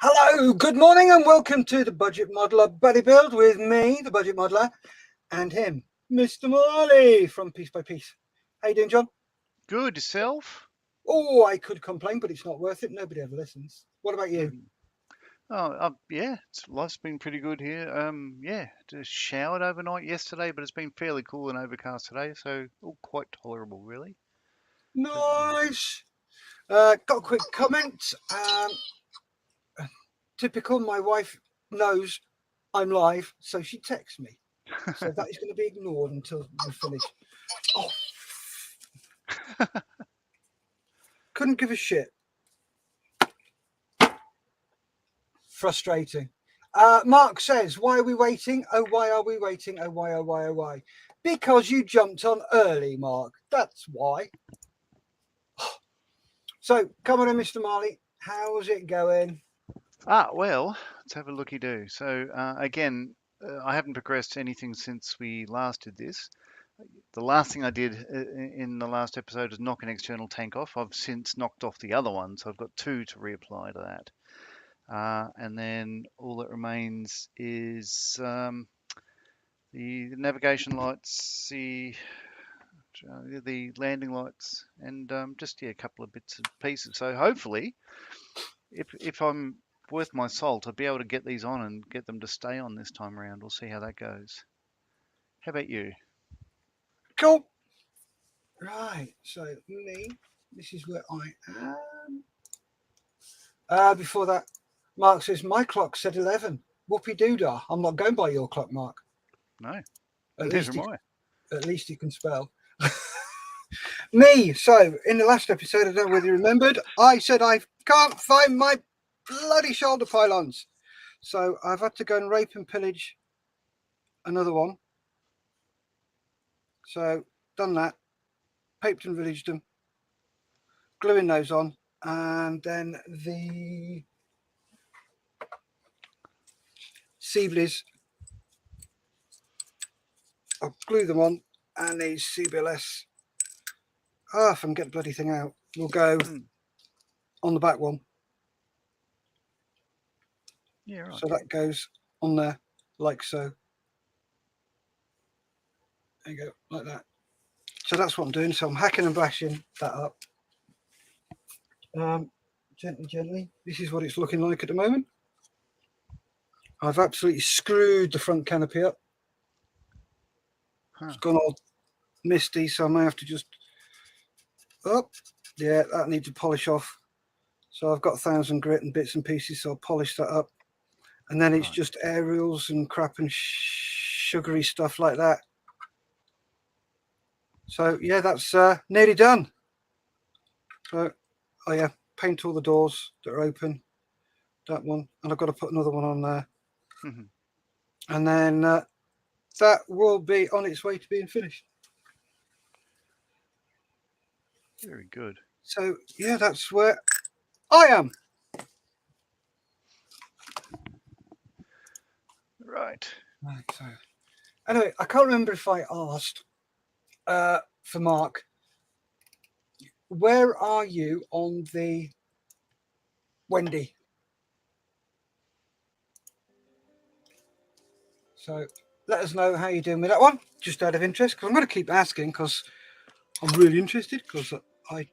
Hello, good morning, and welcome to the Budget Modeler Buddy Build with me, the Budget Modeler, and him, Mr. Marley from Piece by Piece. How you doing, John? Good, yourself? Oh, I could complain, but it's not worth it. Nobody ever listens. What about you? Yeah, life's been pretty good here. Just showered overnight yesterday, but it's been fairly cool and overcast today, so all quite tolerable, really. Nice. Got a quick comment. Typical, my wife knows I'm live, so she texts me. So that is going to be ignored until we finish. Oh, couldn't give a shit. Frustrating. Mark says, why are we waiting? Oh, why are we waiting? Oh, why, oh, why, oh, why? Because you jumped on early, Mark. That's why. So, come on in, Mr. Marley. How's it going? Well, let's have a looky-do. So, again, I haven't progressed anything since we last did this. The last thing I did in the last episode is knock an external tank off. I've since knocked off the other one, so I've got two to reapply to that. And then all that remains is the navigation lights, the landing lights, and just a couple of bits and pieces. So hopefully, if I'm worth my salt, I'll be able to get these on and get them to stay on this time around. We'll see how that goes. How about you? Cool. Right. So, me, this is where I am. Before that, Mark says, my clock said 11. Whoopie doodah. I'm not going by your clock, Mark. No. At least you can spell. Me. So, in the last episode, I don't know whether you remembered, I said I can't find my bloody shoulder pylons. So, I've had to go and rape and pillage another one. So, done that. Paped and villaged them. Gluing those on. And then the Siebleys, I'll glue them on. And these CBLS, if I can get the bloody thing out, we'll go on the back one. Yeah, right. So that goes on there like so. There you go, like that. So that's what I'm doing. So I'm hacking and bashing that up. Gently. This is what it's looking like at the moment. I've absolutely screwed the front canopy up. It's gone all misty, so I may have to just yeah, that needs to polish off. So I've got 1,000 grit and bits and pieces, so I'll polish that up. And then it's just aerials and crap and sugary stuff like that. So yeah, that's nearly done. So paint all the doors that are open. That one, and I've got to put another one on there. And then that will be on its way to being finished. Very good. So yeah, that's where I am. Right. So anyway, I can't remember if I asked for Mark, where are you on the Wendy? So let us know how you're doing with that one, just out of interest, because I'm going to keep asking because I'm really interested, because I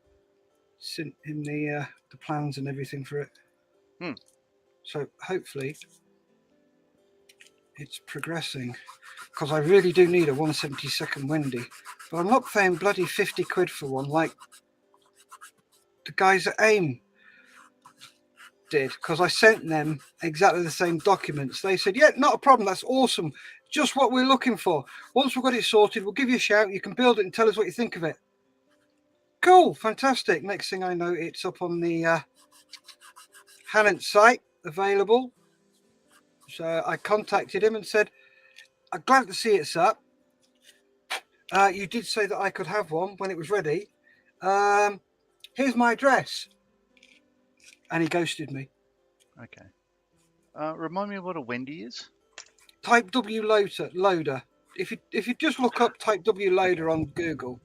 sent him the plans and everything for it. So hopefully it's progressing, because I really do need a 172nd Wendy, but I'm not paying bloody 50 quid for one like the guys at AIM did, because I sent them exactly the same documents. They said, yeah, not a problem, that's awesome, just what we're looking for. Once we've got it sorted, we'll give you a shout, you can build it and tell us what you think of it. Cool, fantastic. Next thing I know, it's up on the Hannant site, available. So I contacted him and said, I'm glad to see it's up. You did say that I could have one when it was ready. Here's my address. And he ghosted me. Okay. Remind me of what a Wendy is. Type W loader. If you just look up Type W loader on Google,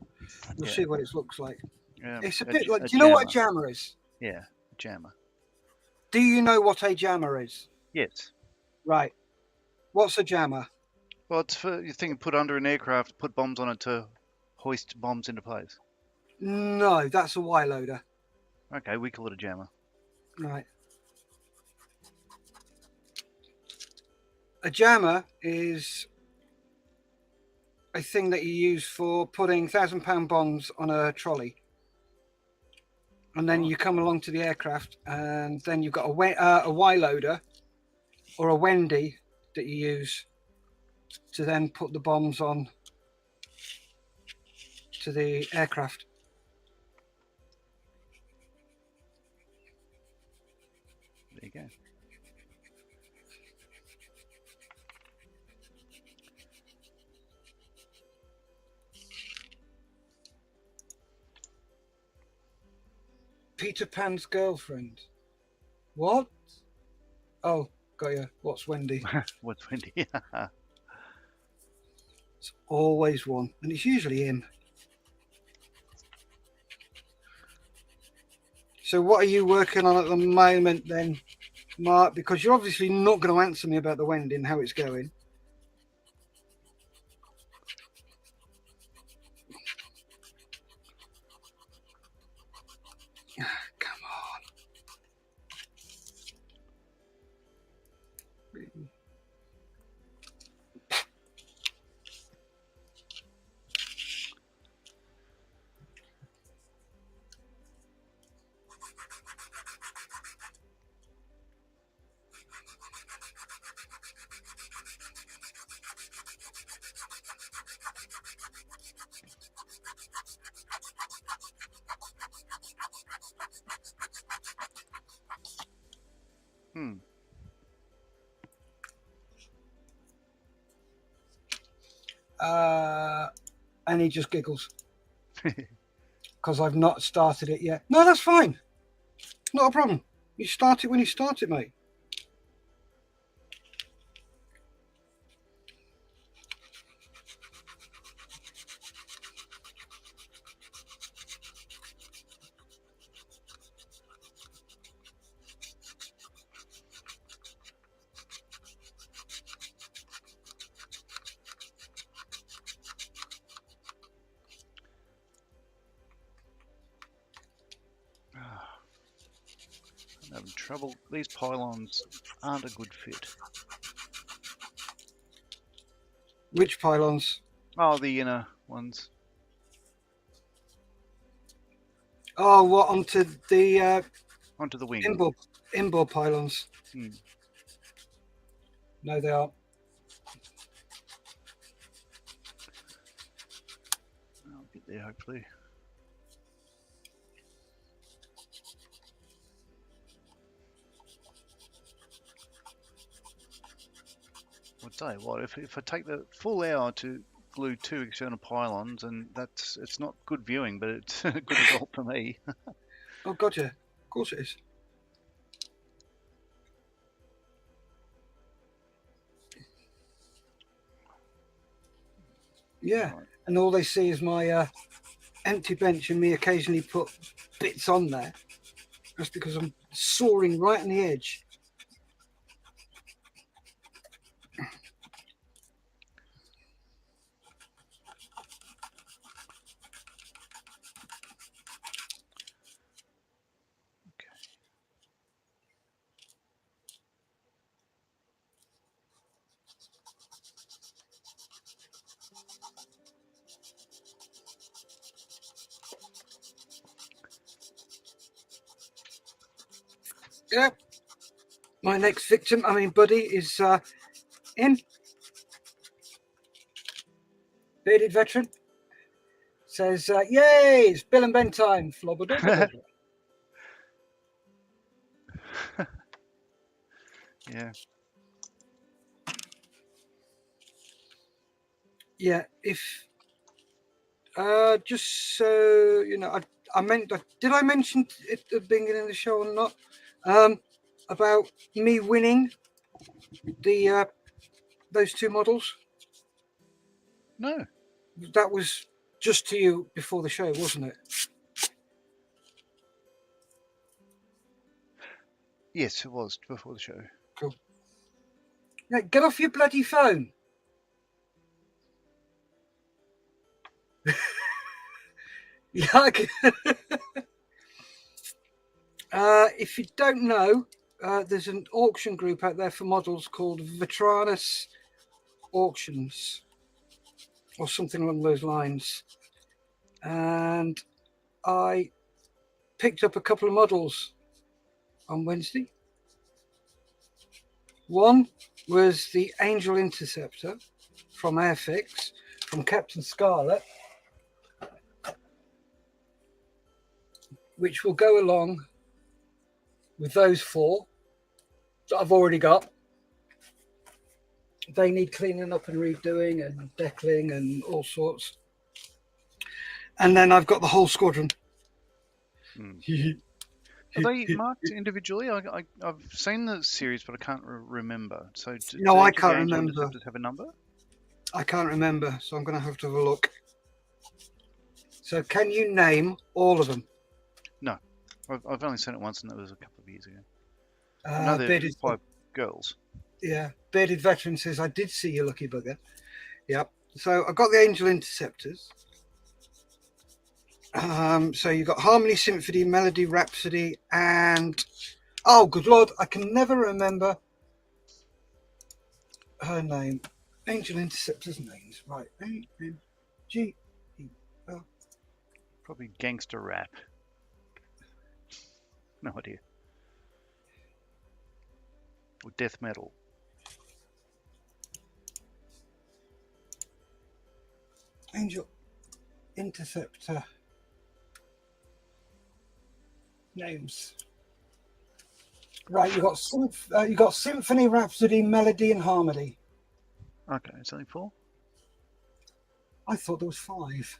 you'll see what it looks like. It's a bit like, do you know what a jammer is? Yeah, a jammer. Do you know what a jammer is? Yes. Right. What's a jammer? Well, it's for you think put under an aircraft, put bombs on it to hoist bombs into place. No, that's a Y loader. Okay, we call it a jammer. Right. A jammer is a thing that you use for putting £1,000 bombs on a trolley. And then you come along to the aircraft, and then you've got a Y loader or a Wendy that you use to then put the bombs on to the aircraft. There you go. Peter Pan's girlfriend. What? Oh, got you. What's Wendy? What's Wendy? It's always one, and it's usually him. So what are you working on at the moment then, Mark? Because you're obviously not going to answer me about the Wendy and how it's going. Come on. And he just giggles because I've not started it yet. No, that's fine. Not a problem. You start it when you start it, mate. I'm having trouble. These pylons aren't a good fit. Which pylons? Oh, the inner ones. Oh, what, onto the Onto the wing. inboard pylons? No, they aren't. I'll get there hopefully. I'll tell you what, if I take the full hour to glue 2 external pylons, and it's not good viewing, but it's a good result for me. Oh, gotcha. Of course it is. Yeah, right. And all they see is my empty bench and me occasionally put bits on there. That's because I'm soaring right on the edge. Yeah. My next victim, buddy, is in. Bearded veteran. Says, yay, it's Bill and Ben time. Yeah. Yeah, if just so you know, I meant, did I mention it at the beginning of the show or not? About me winning the those 2 models? No. That was just to you before the show, wasn't it? Yes, it was before the show. Cool. Now, get off your bloody phone. Yeah. If you don't know, there's an auction group out there for models called Vetranus Auctions or something along those lines. And I picked up a couple of models on Wednesday. One was the Angel Interceptor from Airfix, from Captain Scarlet, which will go along with those 4 that I've already got. They need cleaning up and redoing and deckling and all sorts. And then I've got the whole squadron. Are they marked individually? I've seen the series, but I can't remember. So No, I can't Angel remember. Interceptors have a number? I can't remember, so I'm going to have to have a look. So can you name all of them? No. I've only seen it once, and that was a couple of years ago. I know there's 5 girls. Yeah, Bearded Veteran says, I did see you, lucky bugger. Yep. So I've got the Angel Interceptors. So you've got Harmony, Symphony, Melody, Rhapsody, and... Oh, good Lord, I can never remember her name. Angel Interceptors names. Right. A-N-G-E-L. Probably gangster rap. No idea. Or death metal. Angel Interceptor names. Right, you got Symphony, Rhapsody, Melody, and Harmony. Okay, it's only 4? I thought there was 5.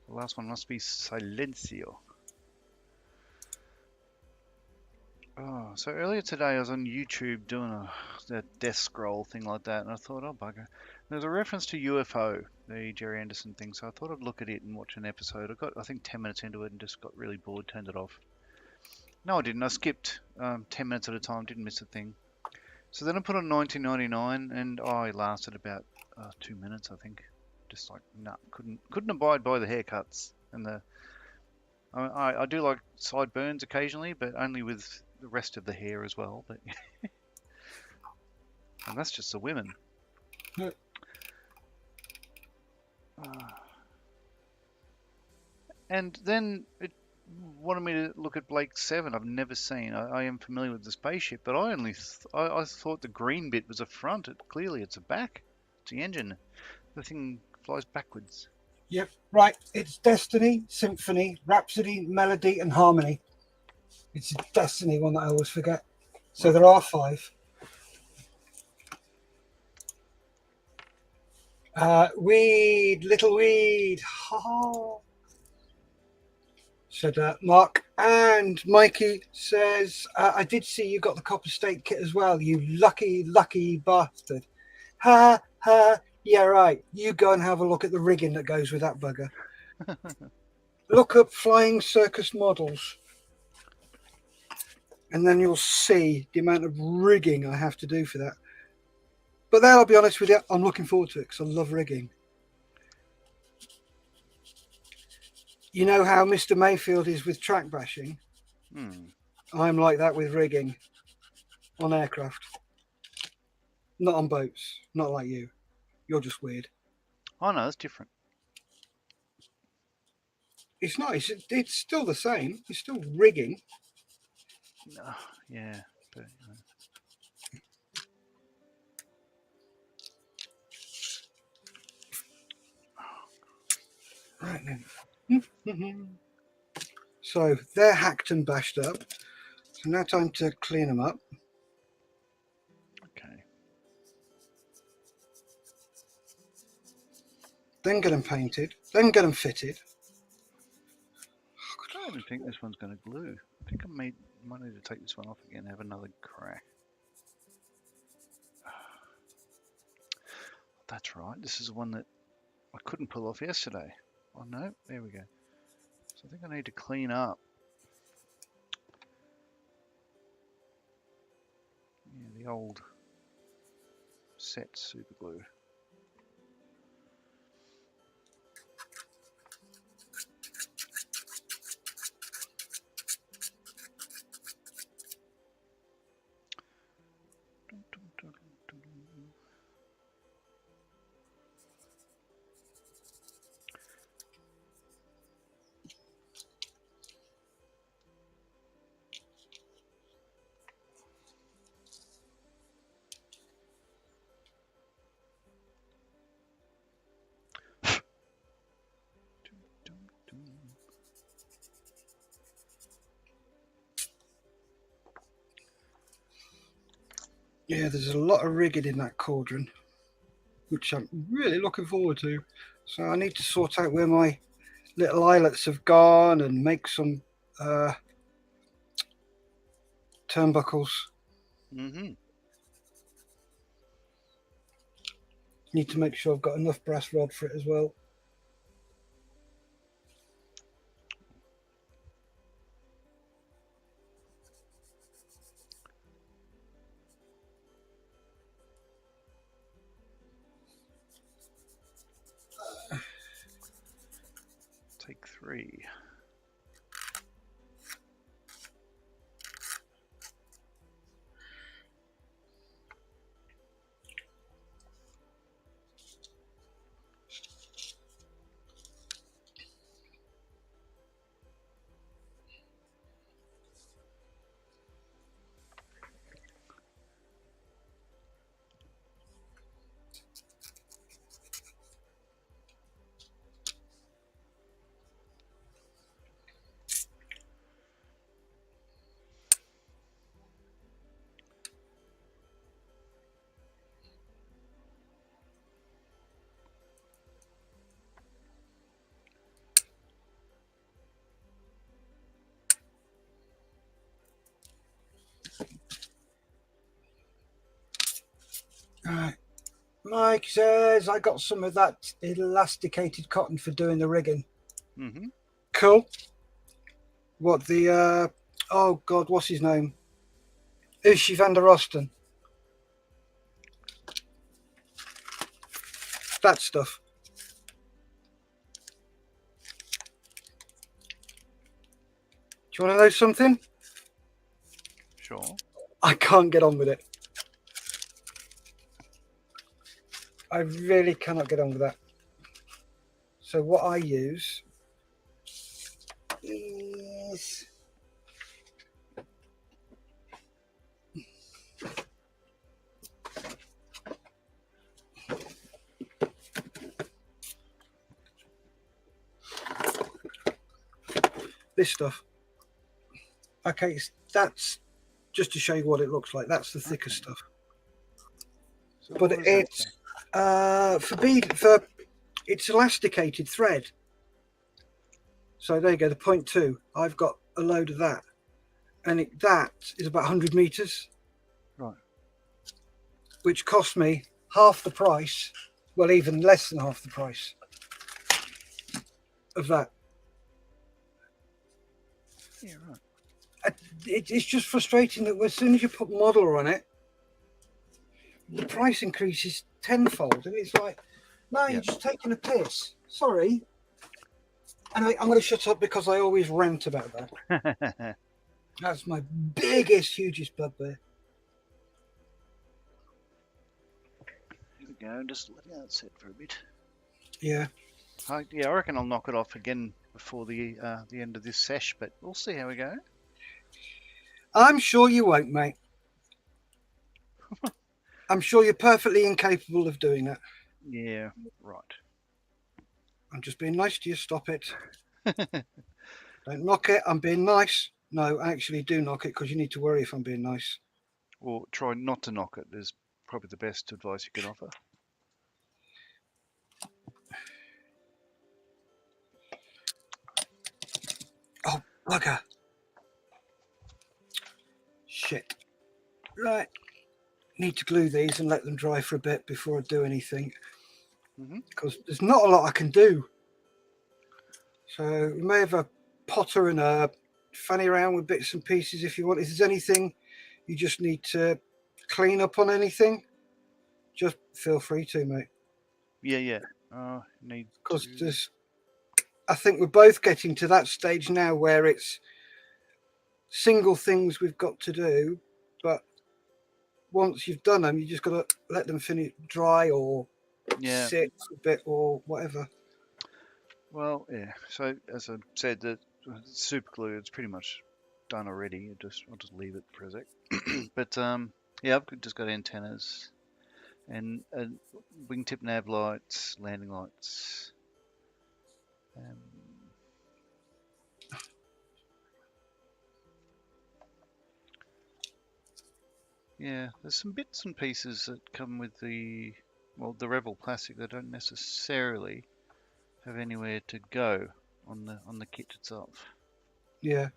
The last one must be Silencio. Oh, so earlier today I was on YouTube doing that death scroll thing like that, and I thought, oh bugger. There's a reference to UFO, the Jerry Anderson thing, so I thought I'd look at it and watch an episode. I got, I think, 10 minutes into it and just got really bored, turned it off. No, I didn't. I skipped 10 minutes at a time, didn't miss a thing. So then I put on 1999, and I lasted about 2 minutes, I think. Just like, nah, couldn't abide by the haircuts and the. I do like sideburns occasionally, but only with the rest of the hair as well. But and that's just the women. And then it wanted me to look at Blake 7. I've never seen. I am familiar with the spaceship, but I only I thought the green bit was a front. Clearly, it's a back. It's the engine. The thing flies backwards. Yep, right. It's Destiny, Symphony, Rhapsody, Melody, and Harmony. It's a Destiny one that I always forget. So there are 5. Weed, little weed. Ha ha. Said Mark. And Mikey says, I did see you got the Copper State kit as well, you lucky bastard. Ha ha. Yeah, right. You go and have a look at the rigging that goes with that bugger. Look up Flying Circus Models. And then you'll see the amount of rigging I have to do for that. But then I'll be honest with you, I'm looking forward to it because I love rigging. You know how Mr. Mayfield is with track bashing? I'm like that with rigging on aircraft. Not on boats. Not like you. You're just weird. Oh no, it's different. It's not. It's still the same. It's still rigging. Yeah. But, Right then. So they're hacked and bashed up. So now time to clean them up. Okay. Then get them painted. Then get them fitted. I don't even think this one's going to glue. I think I might need to take this one off again and have another crack. That's right. This is the one that I couldn't pull off yesterday. Oh no, there we go. So I think I need to clean up. Yeah, the old set super glue. Yeah, there's a lot of rigging in that cauldron, which I'm really looking forward to. So I need to sort out where my little eyelets have gone and make some turnbuckles. Mm-hmm. Need to make sure I've got enough brass rod for it as well. Take 3. Right. Mike says I got some of that elasticated cotton for doing the rigging. Mm-hmm. Cool. What the oh god, what's his name? Ushi van der Osten. That stuff. Do you want to know something? Sure. I can't get on with it. I really cannot get on with that. So what I use is this stuff. Okay, that's just to show you what it looks like. That's the thicker stuff. So But what is that it's for it's elasticated thread. So there you go, the 0.2. I've got a load of that, and that is about 100 meters, Right. which cost me half the price. Well, even less than half the price of that. Yeah, right. It's just frustrating that as soon as you put modeler on it, the price increases tenfold, and it's like, no, you're just taking a piss. Sorry. Anyway, I'm going to shut up because I always rant about that. That's my biggest, hugest bugbear. Here we go. Just letting that set for a bit. Yeah. I reckon I'll knock it off again before the end of this sesh, but we'll see how we go. I'm sure you won't, mate. I'm sure you're perfectly incapable of doing that. Yeah, right. I'm just being nice to you. Stop it. Don't knock it. I'm being nice. No, actually do knock it because you need to worry if I'm being nice. Or try not to knock it is probably the best advice you can offer. Oh, bugger. Shit. Right. Need to glue these and let them dry for a bit before I do anything. because there's not a lot I can do. So we may have a potter and a fanny around with bits and pieces if you want. If there's anything you just need to clean up on anything, just feel free to, mate. Yeah. Because I think we're both getting to that stage now where it's single things we've got to do, but once you've done them, you just got to let them finish dry or sit a bit or whatever. Well, yeah. So as I said, the super glue, it's pretty much done already. I'll just leave it for a sec. But yeah, I've just got antennas and wingtip nav lights, landing lights. Yeah, there's some bits and pieces that come with the Revell plastic that don't necessarily have anywhere to go on the kit itself. Yeah.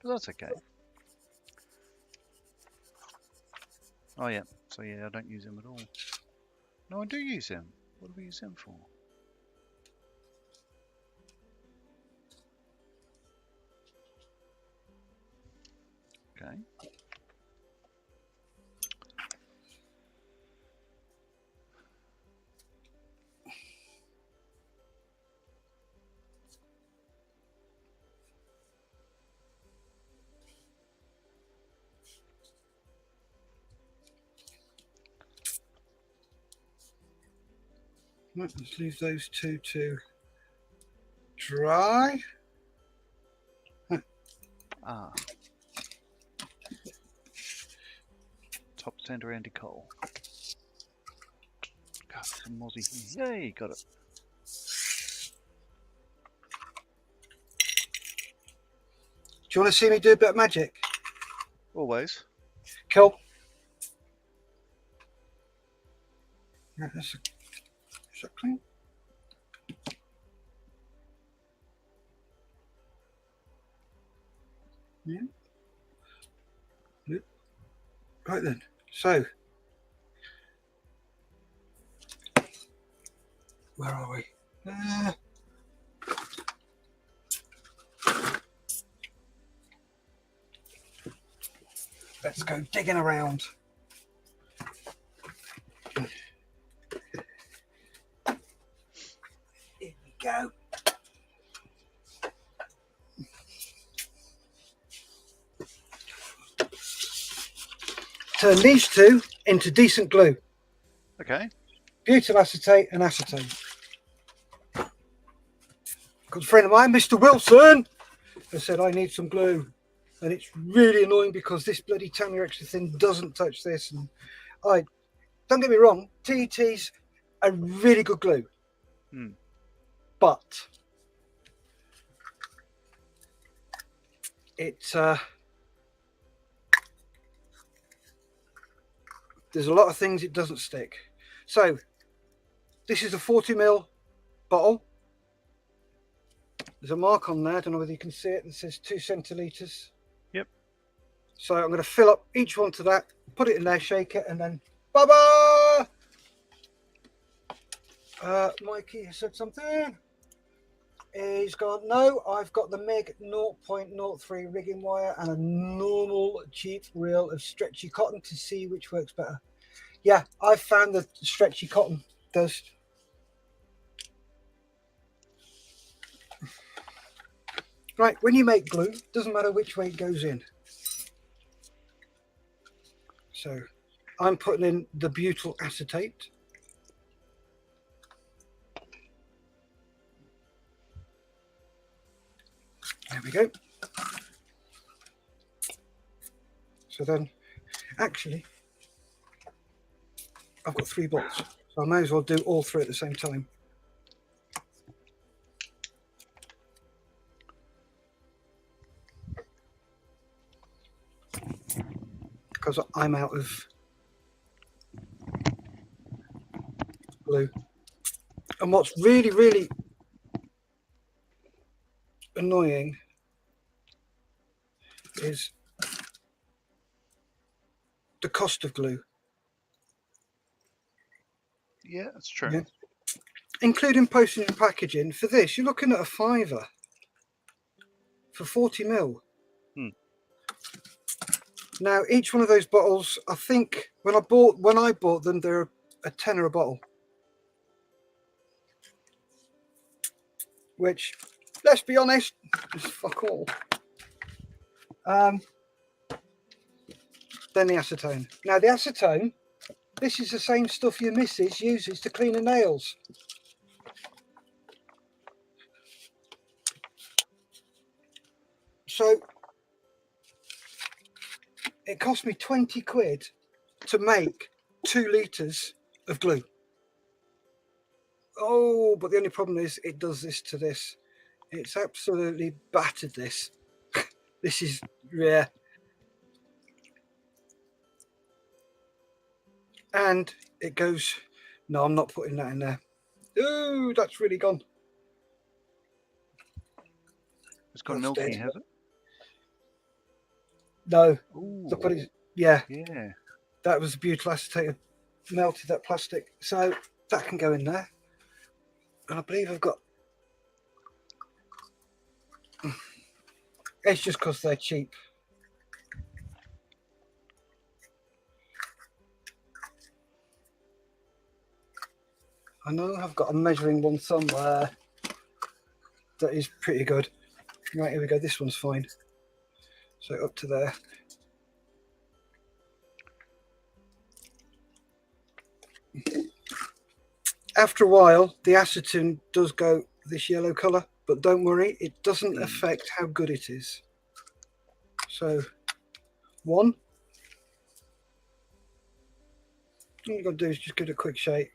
But that's okay. Oh yeah, so yeah, I don't use them at all. No, I do use them. What do we use them for? Okay. Right, let's leave those two to dry. Top center anti-coal. God, some mozzie here. Yay, got it. Do you want to see me do a bit of magic? Always. Cool. Right, is that clean? Yeah. Right then. So, where are we? Let's go digging around. Here we go. Turn these two into decent glue. Okay. Butyl acetate and acetone. Because a friend of mine, Mr. Wilson, has said I need some glue. And it's really annoying because this bloody Tamiya extra thin doesn't touch this. And don't get me wrong, TET's a really good glue. But it's there's a lot of things it doesn't stick. So this is a 40ml bottle. There's a mark on there. I don't know whether you can see it. That says 2 centilitres. Yep. So I'm going to fill up each one to that, put it in there, shake it, and then bye-bye! Mikey has said something. He's gone, no, I've got the MIG 0.03 rigging wire and a normal cheap reel of stretchy cotton to see which works better. Yeah, I've found the stretchy cotton does. Right, when you make glue, it doesn't matter which way it goes in. So I'm putting in the butyl acetate. There we go. So then, actually, I've got 3 bolts, so I may as well do all 3 at the same time. Because I'm out of glue. And what's really, really annoying is the cost of glue. Yeah, that's true. Yeah. including postage and packaging. For this, you're looking at a £5 for 40ml. Now, each one of those bottles, I think when I bought them, they're a tenner a bottle. Which, let's be honest, is fuck all. Then the acetone. Now, the acetone, this is the same stuff your missus uses to clean her nails. So, it cost me 20 quid to make 2 litres of glue. Oh, but the only problem is it does this to this. It's absolutely battered this. This is rare. And it goes, no, I'm not putting that in there. Ooh, that's really gone. It's got That's milky, dead. has it? No. Ooh, Look what it's, yeah. yeah. That was butyl acetate, melted that plastic. So that can go in there. And I believe I've got, it's just because they're cheap. I know I've got a measuring one somewhere that is pretty good. Right, here we go. This one's fine. So up to there. After a while, the acetone does go this yellow colour, but don't worry, it doesn't affect how good it is. So, one. All you've got to do is just give it a quick shake,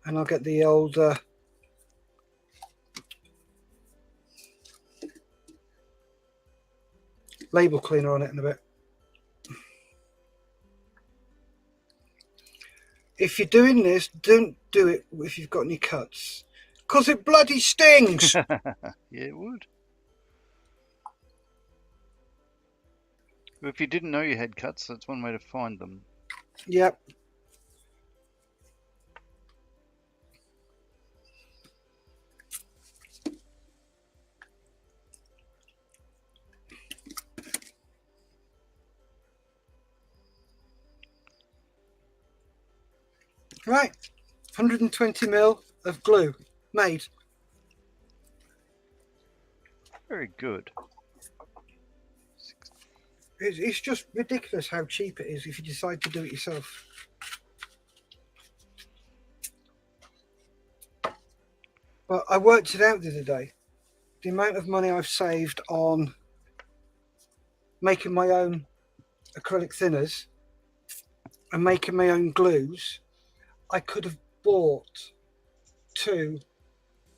and I'll get the old label cleaner on it in a bit. If you're doing this, don't do it if you've got any cuts, because it bloody stings. Yeah, it would. If you didn't know you had cuts, that's one way to find them. Yep. Right, 120ml of glue made. Very good. It's just ridiculous how cheap it is if you decide to do it yourself. But I worked it out the other day. The amount of money I've saved on making my own acrylic thinners and making my own glues, I could have bought 2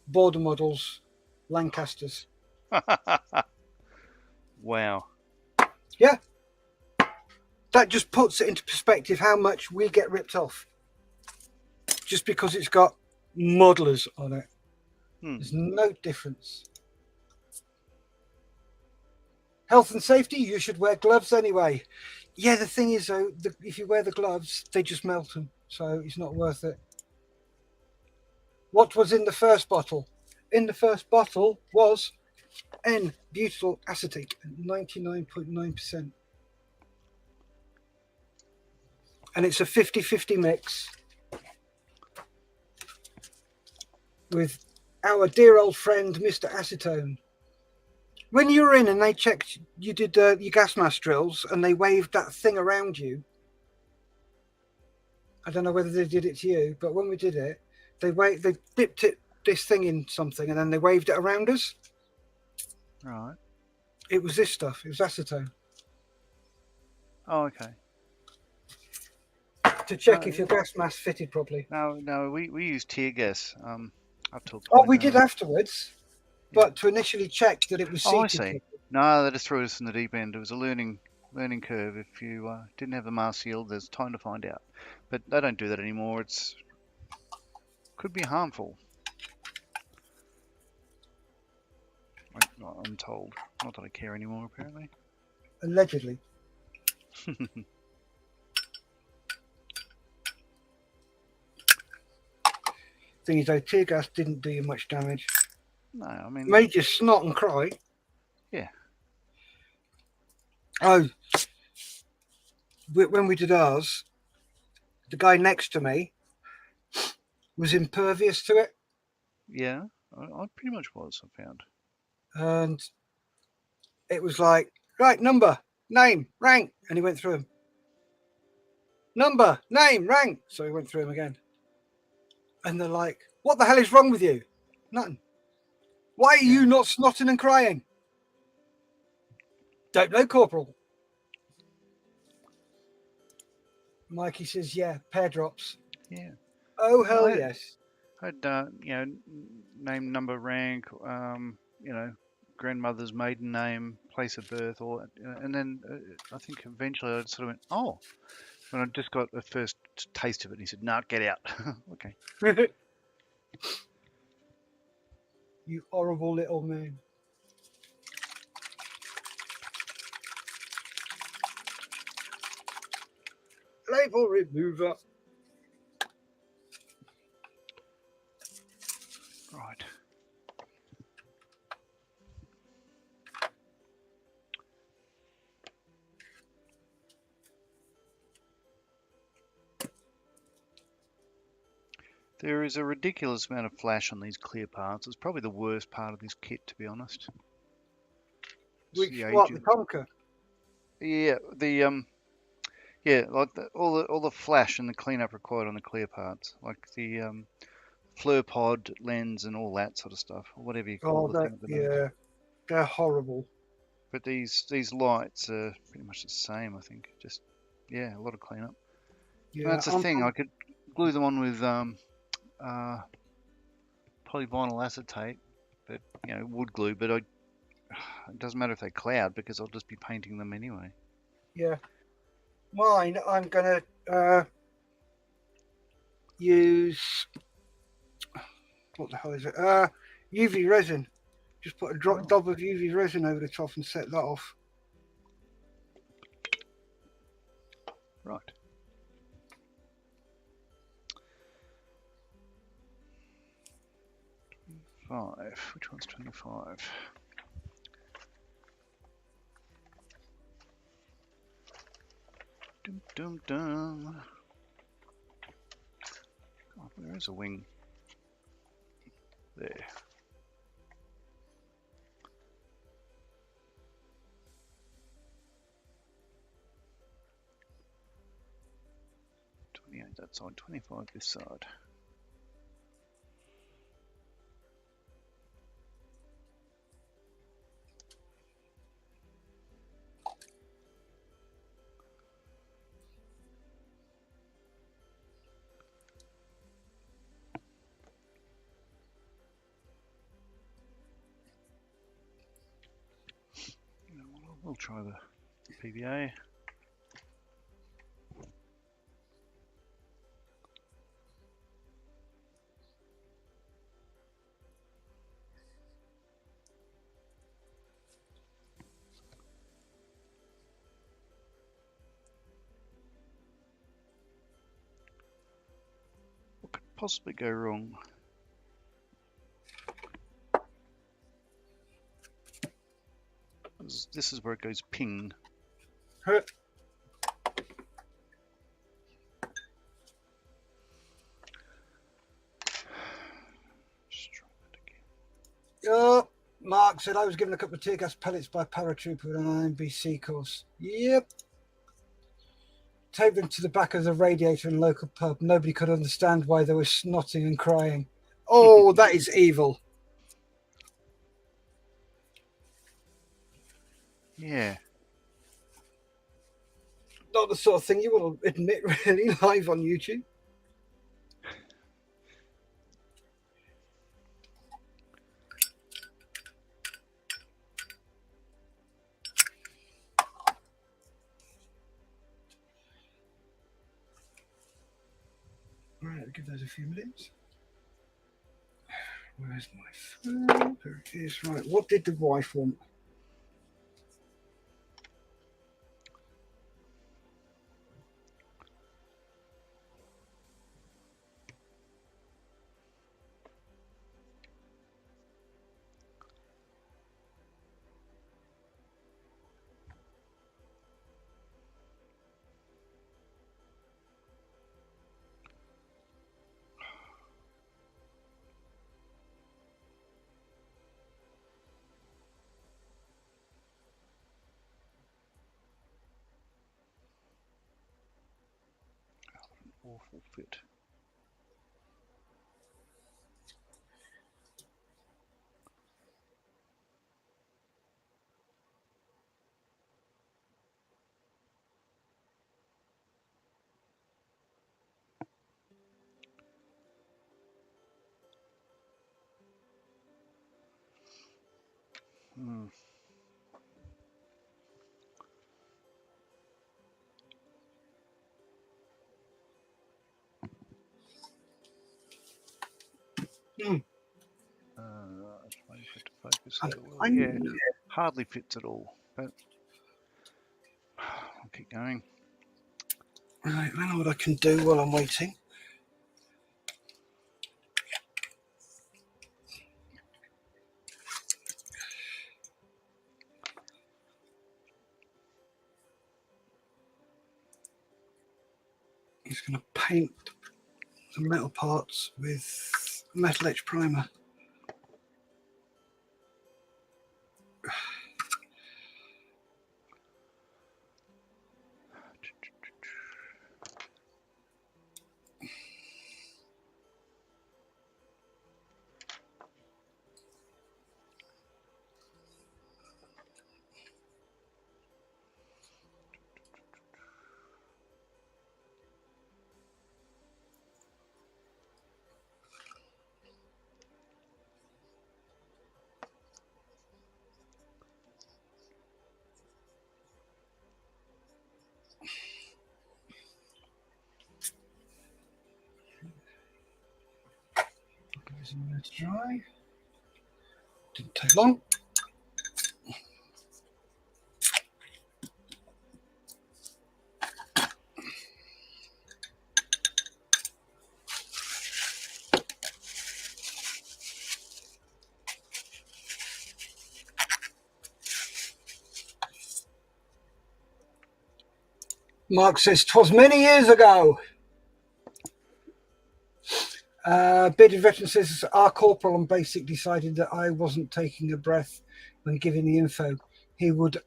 border models Lancasters. Wow. Yeah. That just puts it into perspective how much we get ripped off. Just because it's got modelers on it. There's no difference. Health and safety, you should wear gloves anyway. Yeah, the thing is though, if you wear the gloves, they just melt them. So it's not worth it. What was in the first bottle? In the first bottle was N-butyl acetate, 99.9%. And it's a 50-50 mix with our dear old friend, Mr. Acetone. When you were in and they checked, you did your gas mask drills and they waved that thing around you. I don't know whether they did it to you, but when we did it, they dipped this thing in something and then they waved it around us. Right. It was this stuff. It was acetone. Oh, okay. To check if your gas mask fitted properly. No, we use tear gas up till the Oh, point. we did afterwards, but to initially check that it was seated. Oh, I see. No, they just threw us in the deep end. It was a learning curve. If you didn't have the mask sealed, there's time to find out. But they don't do that anymore. It's could be harmful. I'm told. Not that I care anymore, apparently. Allegedly. Thing is, though, tear gas didn't do you much damage. No, I mean, Made you snot and cry. yeah. Oh, when we did ours, the guy next to me was impervious to it, Yeah, I pretty much was, I found. and it was like, right, number, name, rank, and he went through them. Number, name, rank. So he went through them again. And they're like, what the hell is wrong with you? Nothing. Why are you not snotting and crying? Don't know, Corporal. Mikey says, yeah, pair drops. Yeah. Oh, hell yes. I'd, you know, name, number, rank, you know, grandmother's maiden name, place of birth, all that. And then I think eventually I sort of went, oh, when I just got a first taste of it, and he said, no, get out. Okay. You horrible little man. Label remover. Right. There is a ridiculous amount of flash on these clear parts. It's probably the worst part of this kit, to be honest. Which, what, the Conquer? Yeah, yeah, like all the flash and the cleanup required on the clear parts, like the flare pod lens and all that sort of stuff, or whatever you call the thing at the back. Yeah, they're horrible. But these lights are pretty much the same, I think. Just yeah, a lot of cleanup. Yeah, And that's the thing. I could glue them on with polyvinyl acetate, but you know, wood glue. But it doesn't matter if they cloud because I'll just be painting them anyway. Yeah, mine. I'm gonna use, what the hell is it? UV resin. Just put a dab of UV resin over the top and set that off. Right. Which one's 25? Dum dum dum. Oh, there is a wing. There. That side, 25 this side. We'll try the PVA. What could possibly go wrong? This is where it goes ping. Oh, Mark said I was given a couple of tear gas pellets by paratrooper on an NBC course. Yep. Take them to the back of the radiator in a local pub. Nobody could understand why they were snotting and crying. Oh, that is evil. Yeah. Not the sort of thing you want to admit really live on YouTube. Right, I'll give those a few minutes. Where's my phone? There it is. Right, what did the wife want? Awful fit. Hmm. Just waiting for it to focus. Yeah, hardly fits at all, but I'll keep going. Right, I know what I can do while I'm waiting. He's going to paint the metal parts with metal etch primer. Goes in there to dry. Didn't take long. Mark says, "'Twas many years ago." Bearded Veteran says, "Our corporal on basic decided that I wasn't taking a breath when giving the info. He would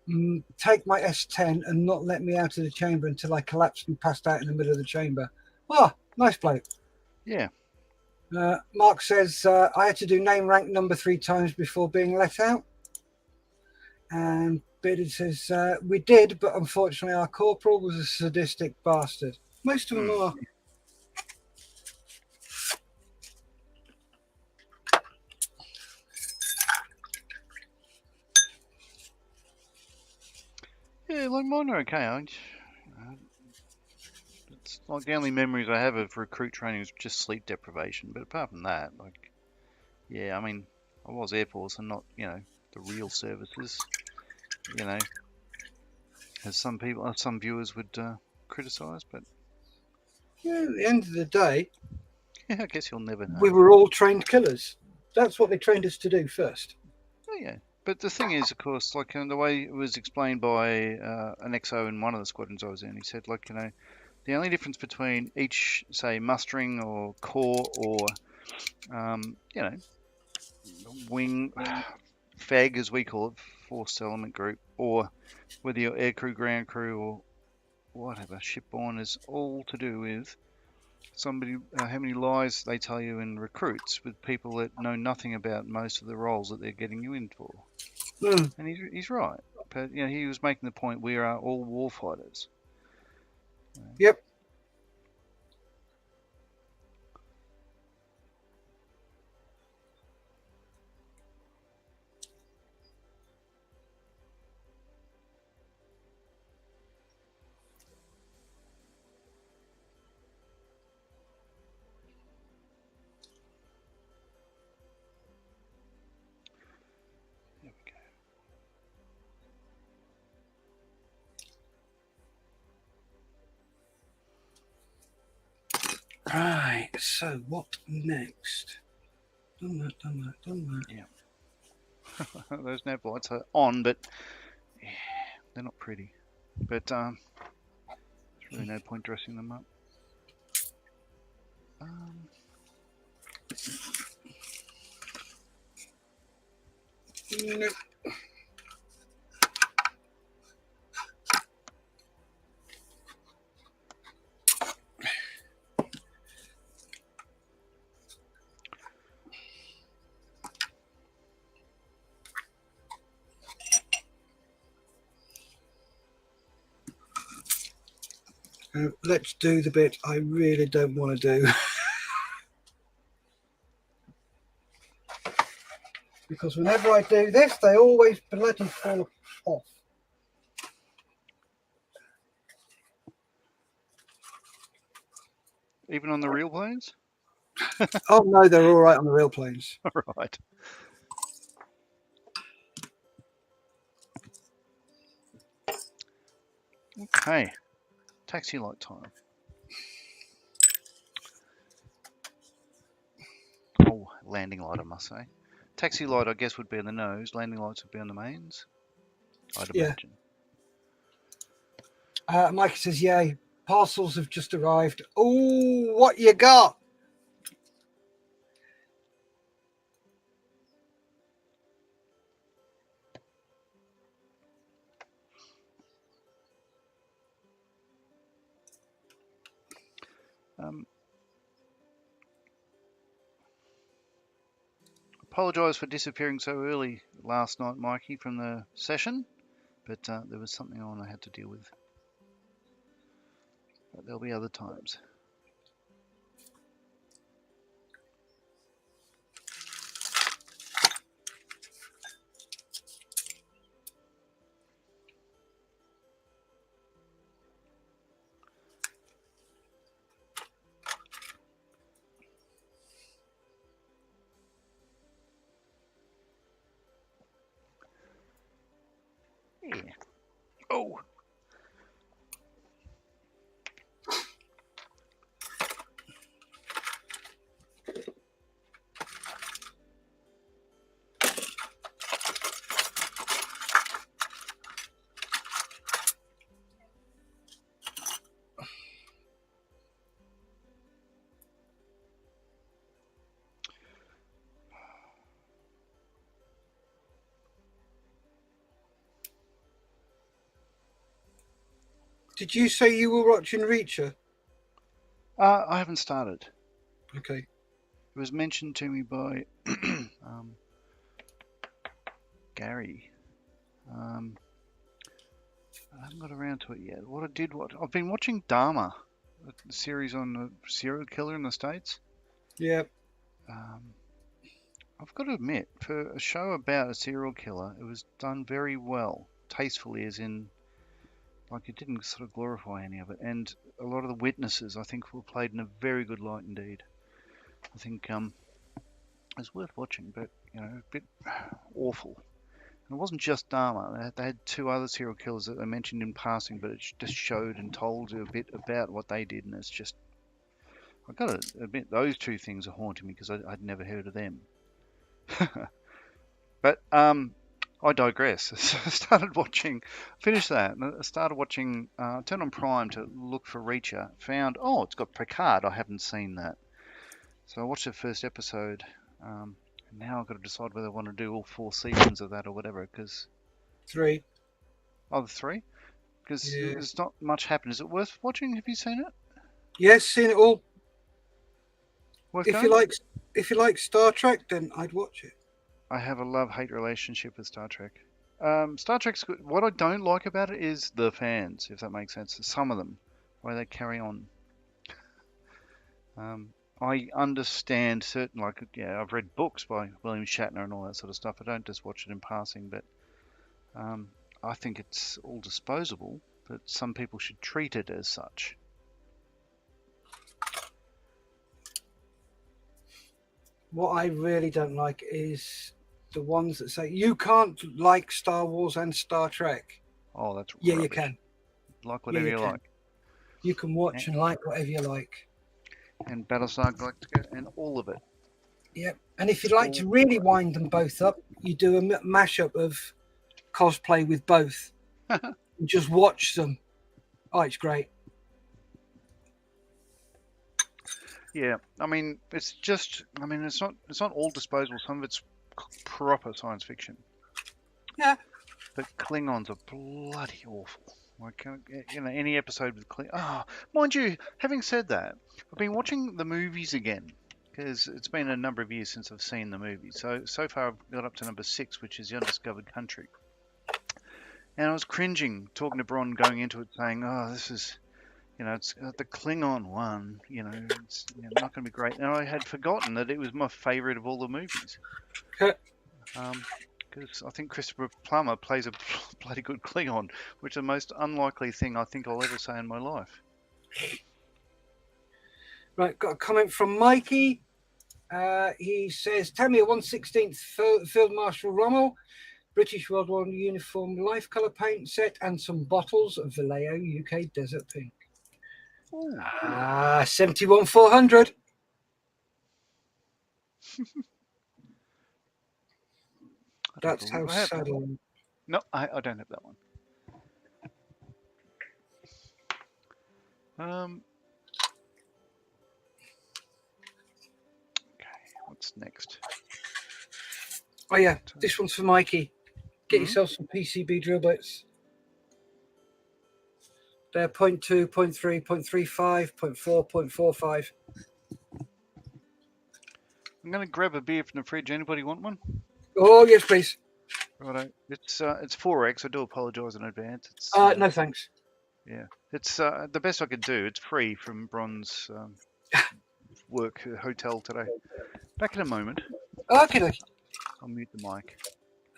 take my S10 and not let me out of the chamber until I collapsed and passed out in the middle of the chamber." Ah, nice bloke. Yeah. Mark says, "I had to do name rank number 3 times before being let out." And Bearded says, "We did, but unfortunately our corporal was a sadistic bastard." Most of them are. Yeah, like mine are okay. It's like the only memories I have of recruit training is just sleep deprivation. But apart from that, like, yeah, I mean, I was Air Force and not, the real services, you know, as some people, some viewers would criticise. But Yeah, at the end of the day, yeah, I guess you'll never know. we were all trained killers. That's what they trained us to do first. Oh, yeah. But the thing is, of course, like the way it was explained by an XO in one of the squadrons I was in, he said, like, the only difference between each, say, mustering or corps or, wing, FEG as we call it, forced element group, or whether you're air crew, ground crew, or whatever, shipborne, is all to do with how many lies they tell you in recruits with people that know nothing about most of the roles that they're getting you in for. And he's right. But he was making the point we are all warfighters. Yep. There we go. Right, so what next? Done that. Yeah. Those nav lights are on, but yeah, they're not pretty. But there's really no point dressing them up. Nope. Let's do the bit I really don't want to do. Because whenever I do this, they always bloody fall off. Even on the real planes? Oh no, they're all right on the real planes. Right. Okay. Taxi light time. Oh, landing light, I must say. Taxi light, I guess, would be on the nose. Landing lights would be on the mains, I'd Yeah. imagine. Mike says, "Yay, parcels have just arrived. Oh, what you got?" Apologise for disappearing so early last night, Mikey, from the session, but there was something on I had to deal with. But there'll be other times. Yeah. Oh. Did you say you were watching Reacher? I haven't started. Okay. It was mentioned to me by Gary. I haven't got around to it yet. I've been watching Dharma, a series on the serial killer in the States. Yeah. I've got to admit, for a show about a serial killer, it was done very well, tastefully, as in, like, it didn't sort of glorify any of it. And a lot of the witnesses, I think, were played in a very good light indeed. I think it was worth watching, but, a bit awful. And it wasn't just Dharma. They had two other serial killers that they mentioned in passing, but it just showed and told you a bit about what they did, and it's just, I've got to admit, those two things are haunting me because I'd never heard of them. But I digress. I started watching, finished that, and I started watching, turned on Prime to look for Reacher, found, it's got Picard, I haven't seen that. So I watched the first episode, and now I've got to decide whether I want to do all 4 seasons of that or whatever, because... 3. Oh, the 3? Because Yeah. there's not much happening. Is it worth watching? Have you seen it? Yes, seen it all. Worth If going? you like Star Trek, then I'd watch it. I have a love-hate relationship with Star Trek. Star Trek's good. What I don't like about it is the fans, if that makes sense. Some of them, why they carry on. I understand certain, I've read books by William Shatner and all that sort of stuff. I don't just watch it in passing, but I think it's all disposable, but some people should treat it as such. What I really don't like is the ones that say you can't like Star Wars and Star Trek. Oh, that's Yeah, rubbish. you can. Like whatever you like. You can watch and like whatever you like. And Battlestar Galactica and all of it. Yep. And if you'd like to really wind them both up, you do a mashup of cosplay with both. And just watch them. Oh, it's great. Yeah, I mean, it's not all disposable. Some of it's proper science fiction. Yeah. But Klingons are bloody awful. Like, any episode with Kling. Oh, mind you, having said that, I've been watching the movies again because it's been a number of years since I've seen the movies. So far, I've got up to number 6, which is The Undiscovered Country. And I was cringing talking to Bron going into it, saying, "Oh, this is." You know, it's the Klingon one. You know, it's not going to be great. And I had forgotten that it was my favourite of all the movies. Because I think Christopher Plummer plays a bloody good Klingon, which is the most unlikely thing I think I'll ever say in my life. Right, got a comment from Mikey. He says, tell me a 1/16th Field Marshal Rommel, British World War uniform life colour paint set, and some bottles of Vallejo UK Desert Pink. 71,400. That's how sad I am. No, I don't have that one. Okay, what's next? Oh yeah, this one's for Mikey. Get yourself some PCB drill bits. They're 0.2, 0.3, 0.35, 0.4, 0.45. I'm going to grab a beer from the fridge. Anybody want one? Oh yes, please. Righto. It's 4x. I do apologise in advance. It's no thanks. Yeah, it's the best I could do. It's free from Bron's work hotel today. Back in a moment. Okay. I'll mute the mic.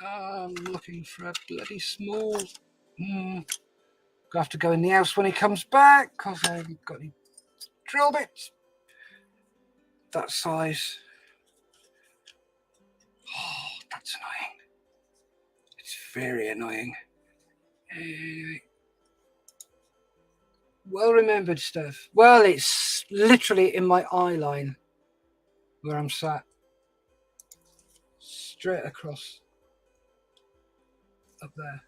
I'm looking for a bloody small. Gonna have to go in the house when he comes back because I haven't got any drill bits that size. Oh, that's annoying. It's very annoying. Well remembered stuff. Well, it's literally in my eye line where I'm sat. Straight across. Up there.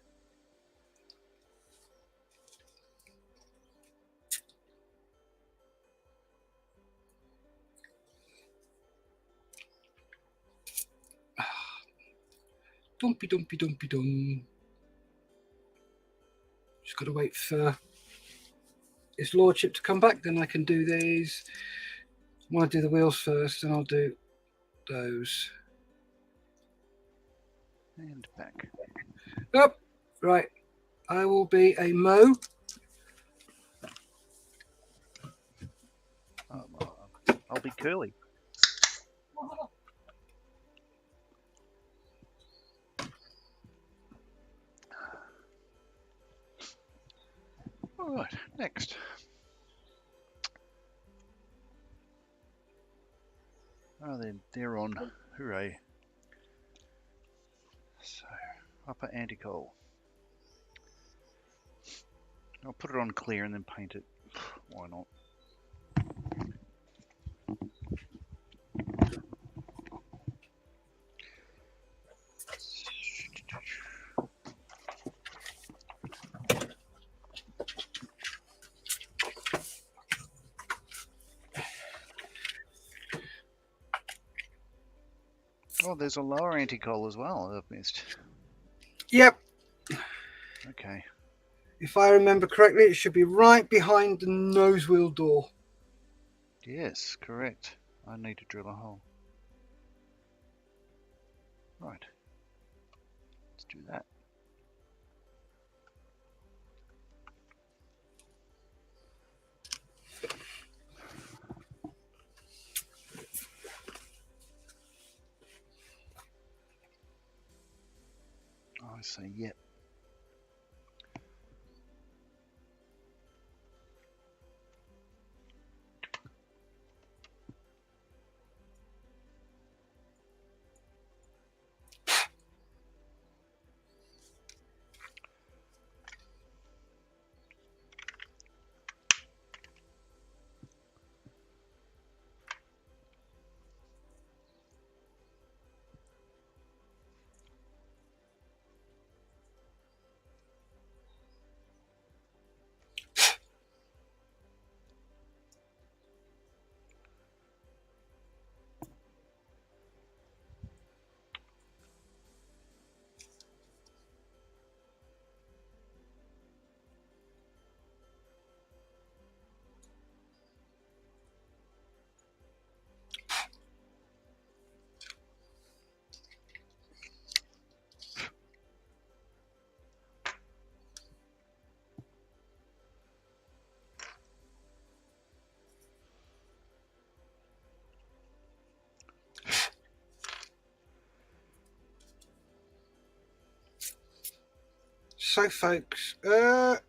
Dumpy. Just got to wait for his lordship to come back, then I can do these. I want to do the wheels first, and I'll do those. And back. Oh, right. I will be a Mo. I'll be Curly. All right, next. Oh, they're on. Hooray. So, upper anti-coal. I'll put it on clear and then paint it. Why not? Oh, there's a lower anti-coal as well I've missed. Yep. Okay. If I remember correctly, it should be right behind the nose wheel door. Yes, correct. I need to drill a hole. Right. Let's do that. I say yep. So, folks,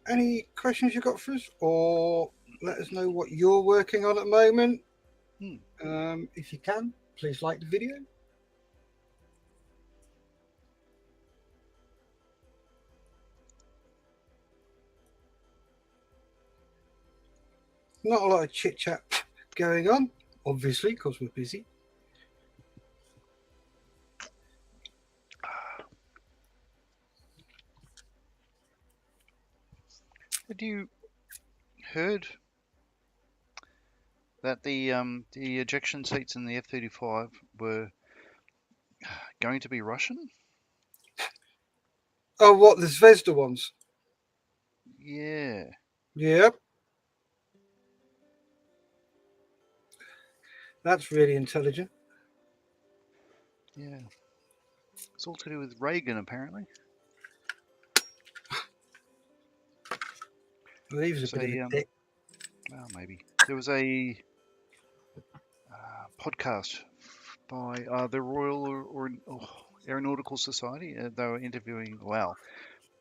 any questions you got for us, or let us know what you're working on at the moment? If you can, please like the video. Not a lot of chit chat going on, obviously, because we're busy. Had you heard that the ejection seats in the F-35 were going to be Russian? Oh, what, the Zvezda ones? Yeah. Yep. That's really intelligent. Yeah. It's all to do with Reagan, apparently. Well, he was a bit of a dick. Well, maybe. There was a podcast by the Royal Aeronautical Society. They were interviewing,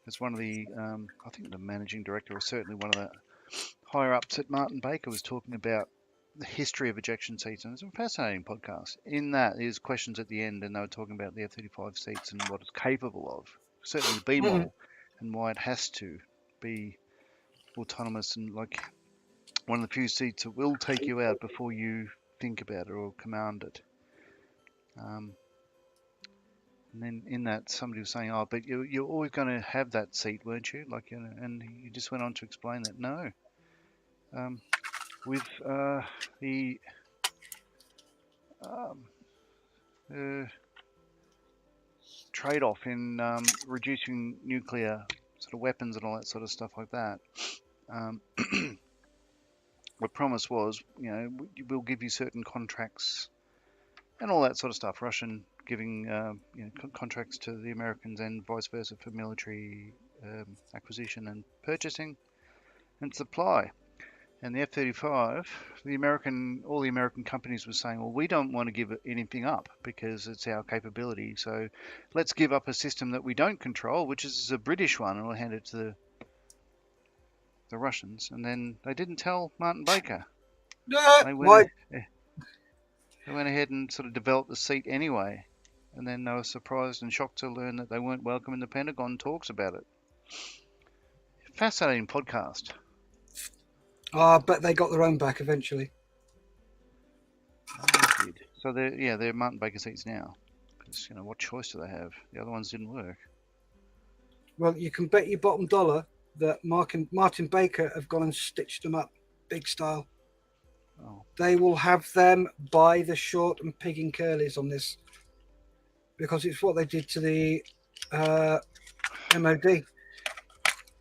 it's one of the, I think the managing director, or certainly one of the higher ups at Martin Baker, was talking about the history of ejection seats, and it's a fascinating podcast. In that, there's questions at the end, and they were talking about the F-35 seats and what it's capable of. Certainly the B model, and why it has to be autonomous and like one of the few seats that will take you out before you think about it or command it. And then in that, somebody was saying, "Oh, but you're always going to have that seat, weren't you?" Like, and he just went on to explain that no, with the um, trade-off in reducing nuclear sort of weapons and all that sort of stuff like that. The promise was, we'll give you certain contracts and all that sort of stuff. Russian giving contracts to the Americans and vice versa for military acquisition and purchasing and supply. And the F-35, all the American companies were saying, well, we don't want to give anything up because it's our capability. So let's give up a system that we don't control, which is a British one, and we'll hand it to the Russians. And then they didn't tell Martin Baker. They went ahead and sort of developed the seat anyway. And then they were surprised and shocked to learn that they weren't welcome in the Pentagon talks about it. Fascinating podcast. I bet they got their own back eventually. They did. So they're Martin Baker seats now. Because, what choice do they have? The other ones didn't work. Well, you can bet your bottom dollar that Martin Baker have gone and stitched them up big style. Oh. They will have them by the short and pigging curlies on this, because it's what they did to the MOD. Because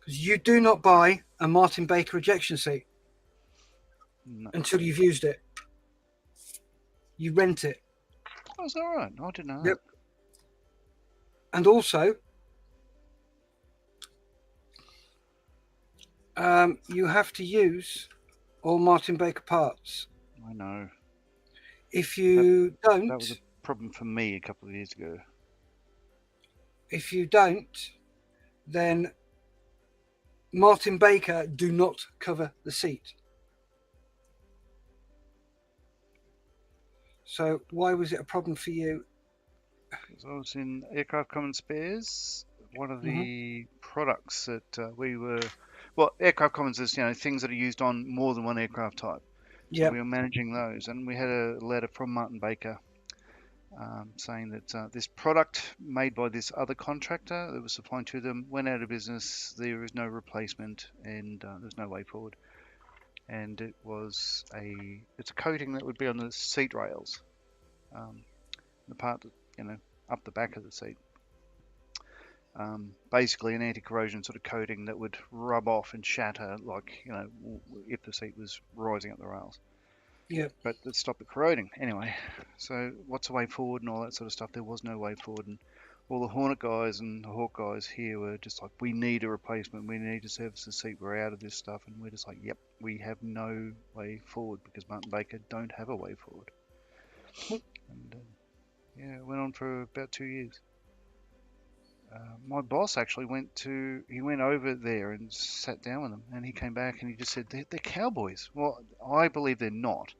you do not buy a Martin Baker ejection seat until you've used it. You rent it. Oh, is that right? I didn't know that. And also, you have to use all Martin Baker parts. I know. If you don't... That was a problem for me a couple of years ago. If you don't, then Martin Baker do not cover the seat. So why was it a problem for you? Because I was in Aircraft Common Spares. One of the products that we were... Well, Aircraft Commons is, things that are used on more than one aircraft type. So we were managing those. And we had a letter from Martin Baker saying that this product made by this other contractor that was supplying to them went out of business. There is no replacement, and there's no way forward. And it's a coating that would be on the seat rails, the part that, up the back of the seat. Basically an anti-corrosion sort of coating that would rub off and shatter, like, if the seat was rising up the rails. Yeah. But it stopped it corroding. Anyway, so what's the way forward and all that sort of stuff? There was no way forward, and all the Hornet guys and the Hawk guys here were just like, we need a replacement. We need to service the seat. We're out of this stuff. And we're just like, yep, we have no way forward because Martin Baker don't have a way forward. And it went on for about 2 years. my boss actually he went over there and sat down with them, and he came back and he just said they're cowboys. Well, I believe they're not,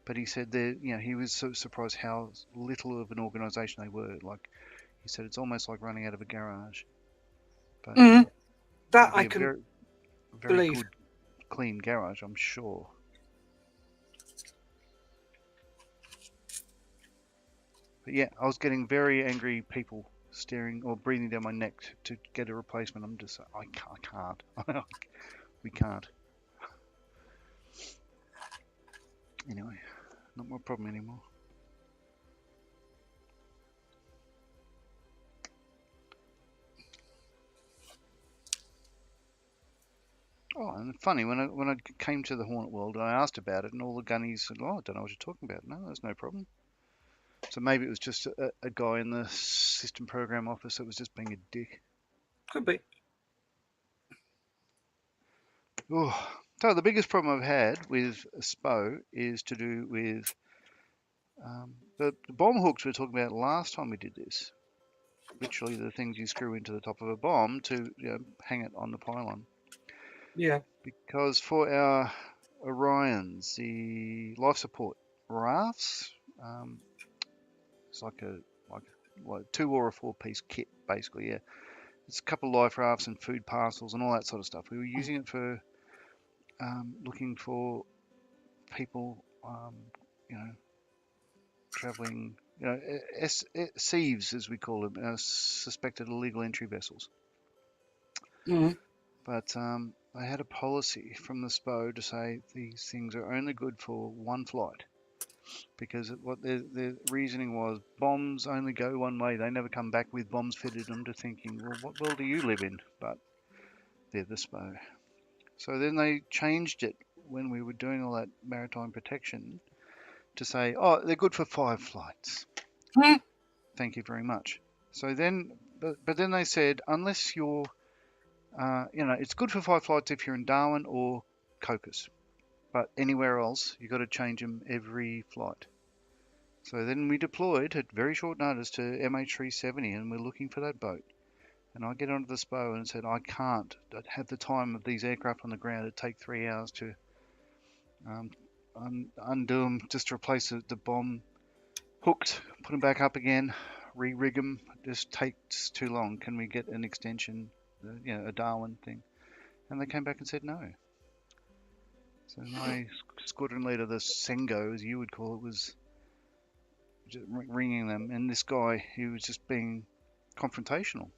but he said he was so surprised how little of an organisation they were. Like he said, it's almost like running out of a garage, but That it'd I be a can very believe. good, clean garage, I'm sure. But yeah, I was getting very angry people staring or breathing down my neck to get a replacement. I'm just, I can't. We can't. Anyway, not my problem anymore. Oh, and funny, when I came to the Hornet World, I asked about it, and all the gunnies said, "Oh, I don't know what you're talking about." No, there's no problem. So maybe it was just a guy in the system program office that was just being a dick. Could be. Oh, so the biggest problem I've had with SPO is to do with the bomb hooks we were talking about last time we did this. Literally the things you screw into the top of a bomb to hang it on the pylon. Yeah. Because for our Orions, the life support rafts, it's like a 2 or a 4-piece kit basically. Yeah, it's a couple of life rafts and food parcels and all that sort of stuff. We were using it for looking for people, traveling, sieves as we call them, suspected illegal entry vessels. But they had a policy from the SPO to say these things are only good for one flight, because what their reasoning was, bombs only go one way. They never come back with bombs fitted. I'm just thinking, well, what world do you live in? But they're the SPO. So then they changed it when we were doing all that maritime protection to say, oh, they're good for 5 flights. Thank you very much. So then, but then they said, unless you're, it's good for 5 flights if you're in Darwin or Cocos, but anywhere else, you've got to change them every flight. So then we deployed at very short notice to MH370, and we're looking for that boat. And I get onto the SPO and said, I can't have the time of these aircraft on the ground. It'd take 3 hours to undo them, just to replace the bomb hooked, put them back up again, re-rig them. It just takes too long. Can we get an extension, a Darwin thing? And they came back and said no. So my squadron leader, the Sengo, as you would call it, was just ringing them, and this guy, he was just being confrontational.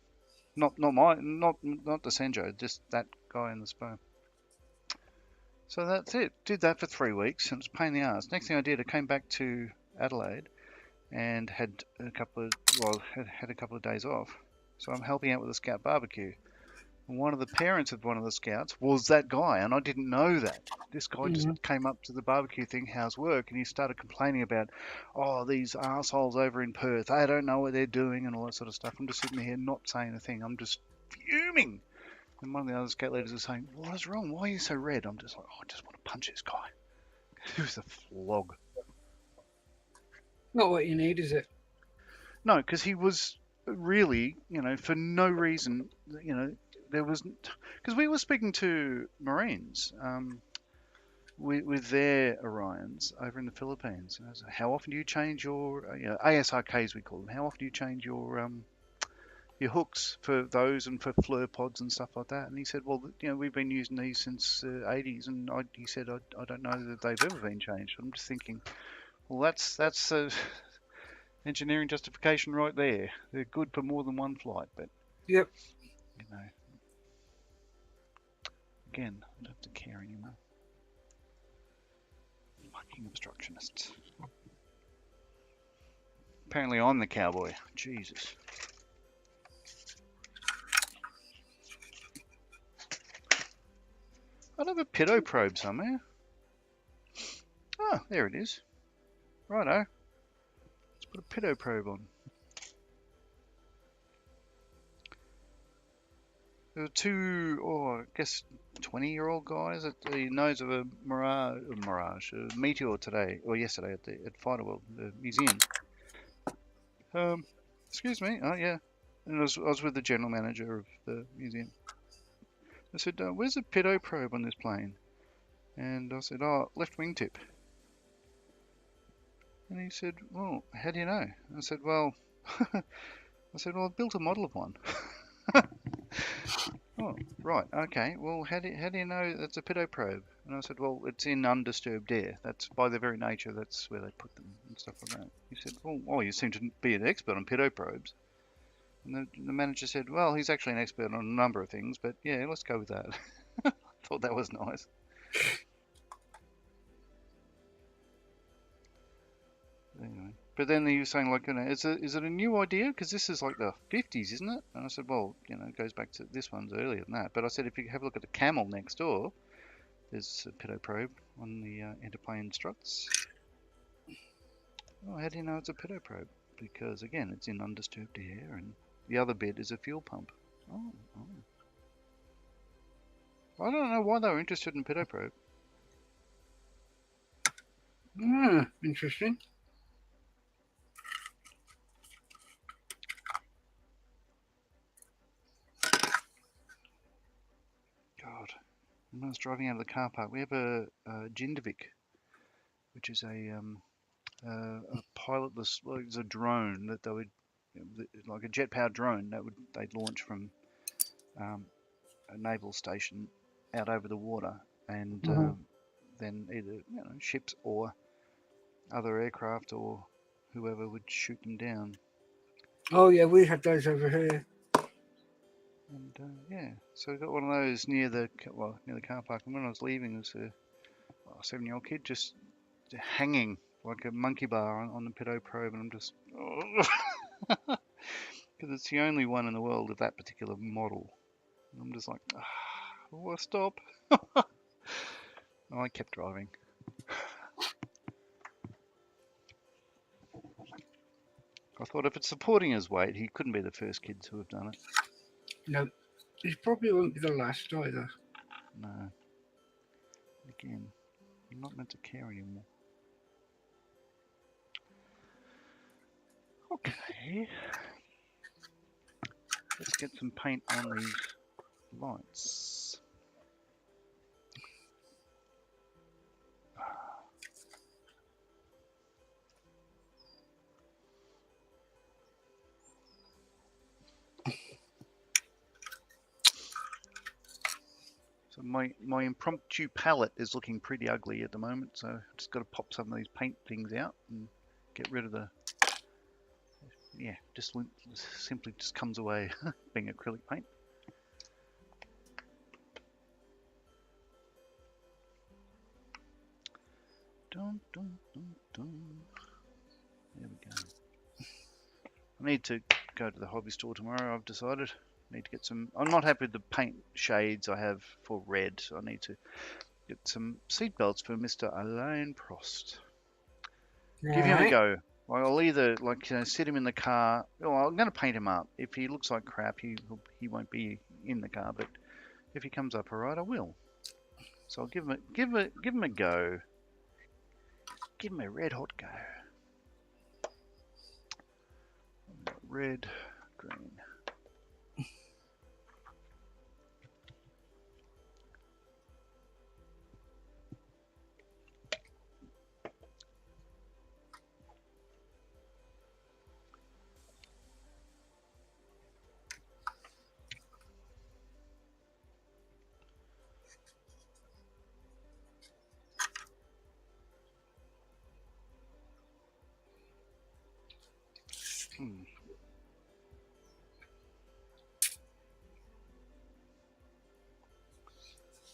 Not the Senjo, just that guy in the SPO. So that's it. Did that for 3 weeks, and it was a pain in the ass. Next thing I did, I came back to Adelaide and had a couple of days off. So I'm helping out with the scout barbecue. And one of the parents of one of the scouts was that guy, and I didn't know that. This guy just came up to the barbecue thing, how's work, and he started complaining about, oh, these assholes over in Perth, they don't know what they're doing and all that sort of stuff. I'm just sitting here not saying a thing. I'm just fuming. And one of the other scout leaders is saying, what is wrong? Why are you so red? I'm just like, oh, I just want to punch this guy. He was a flog. Not what you need, is it? No, because he was really, for no reason, there was, because we were speaking to Marines with their Orions over in the Philippines. And I was like, how often do you change your ASRKs, we call them? How often do you change your hooks for those and for FLIR pods and stuff like that? And he said, well, we've been using these since the 80s, and he said, I don't know that they've ever been changed. I'm just thinking, well, that's engineering justification right there. They're good for more than one flight, but Yep. Again, I don't have to care anymore. Fucking obstructionists. Apparently I'm the cowboy. Jesus. I'd have a pedo probe somewhere. Ah, there it is. Righto. Let's put a pedo probe on. There were 2, I guess 20-year-old guys at the nose of a meteor today, or yesterday at Fighter World, the museum. Excuse me. Oh, yeah. and I was with the general manager of the museum. I said, where's the pedo probe on this plane? And I said, oh, left wingtip. And he said, well, how do you know? I said, well, I I built a model of one. Oh, right, okay. Well, how do you know that's a pedo probe? And I said, well, it's in undisturbed air. That's by their very nature. That's where they put them and stuff like that. He said, well, you seem to be an expert on pedo probes. And the manager said, well, he's actually an expert on a number of things, but yeah, let's go with that. Thought that was nice. Anyway. But then he was saying, like, is it a new idea? Because this is like the 50s, isn't it? And I said, well, it goes back to this one's earlier than that. But I said, if you have a look at the camel next door, there's a pedo probe on the interplane struts. Oh, how do you know it's a pedo probe? Because again, it's in undisturbed air, and the other bit is a fuel pump. Oh. I don't know why they were interested in pedo probe. Interesting. God, when I was driving out of the car park, we have a Jindavik, which is a pilotless, well, it's a drone that they would, like a jet-powered drone that they'd launch from a naval station out over the water, and then either ships or other aircraft or whoever would shoot them down. Oh yeah, we had those over here. And yeah, so I got one of those near the car park. And when I was leaving, there was a 7-year-old kid just hanging like a monkey bar on the pedo probe, and I'm just because it's the only one in the world of that particular model. And I'm just like, stop. I kept driving. I thought if it's supporting his weight, he couldn't be the first kid to have done it. No, he probably won't be the last either. No. Again, I'm not meant to care anymore. Okay. Let's get some paint on these lights. So my impromptu palette is looking pretty ugly at the moment, so I've just got to pop some of these paint things out and get rid of the... Yeah, just simply just comes away being acrylic paint. Dun, dun, dun, dun. There we go. I need to go to the hobby store tomorrow, I've decided. I need to get some... I'm not happy with the paint shades I have for red, so I need to get some seat belts for Mr. Alain Prost. Right. Give him a go. I'll either sit him in the car. Well, I'm going to paint him up. If he looks like crap, he won't be in the car. But if he comes up alright, I will. So I'll give him a go. Give him a red hot go. Red, green.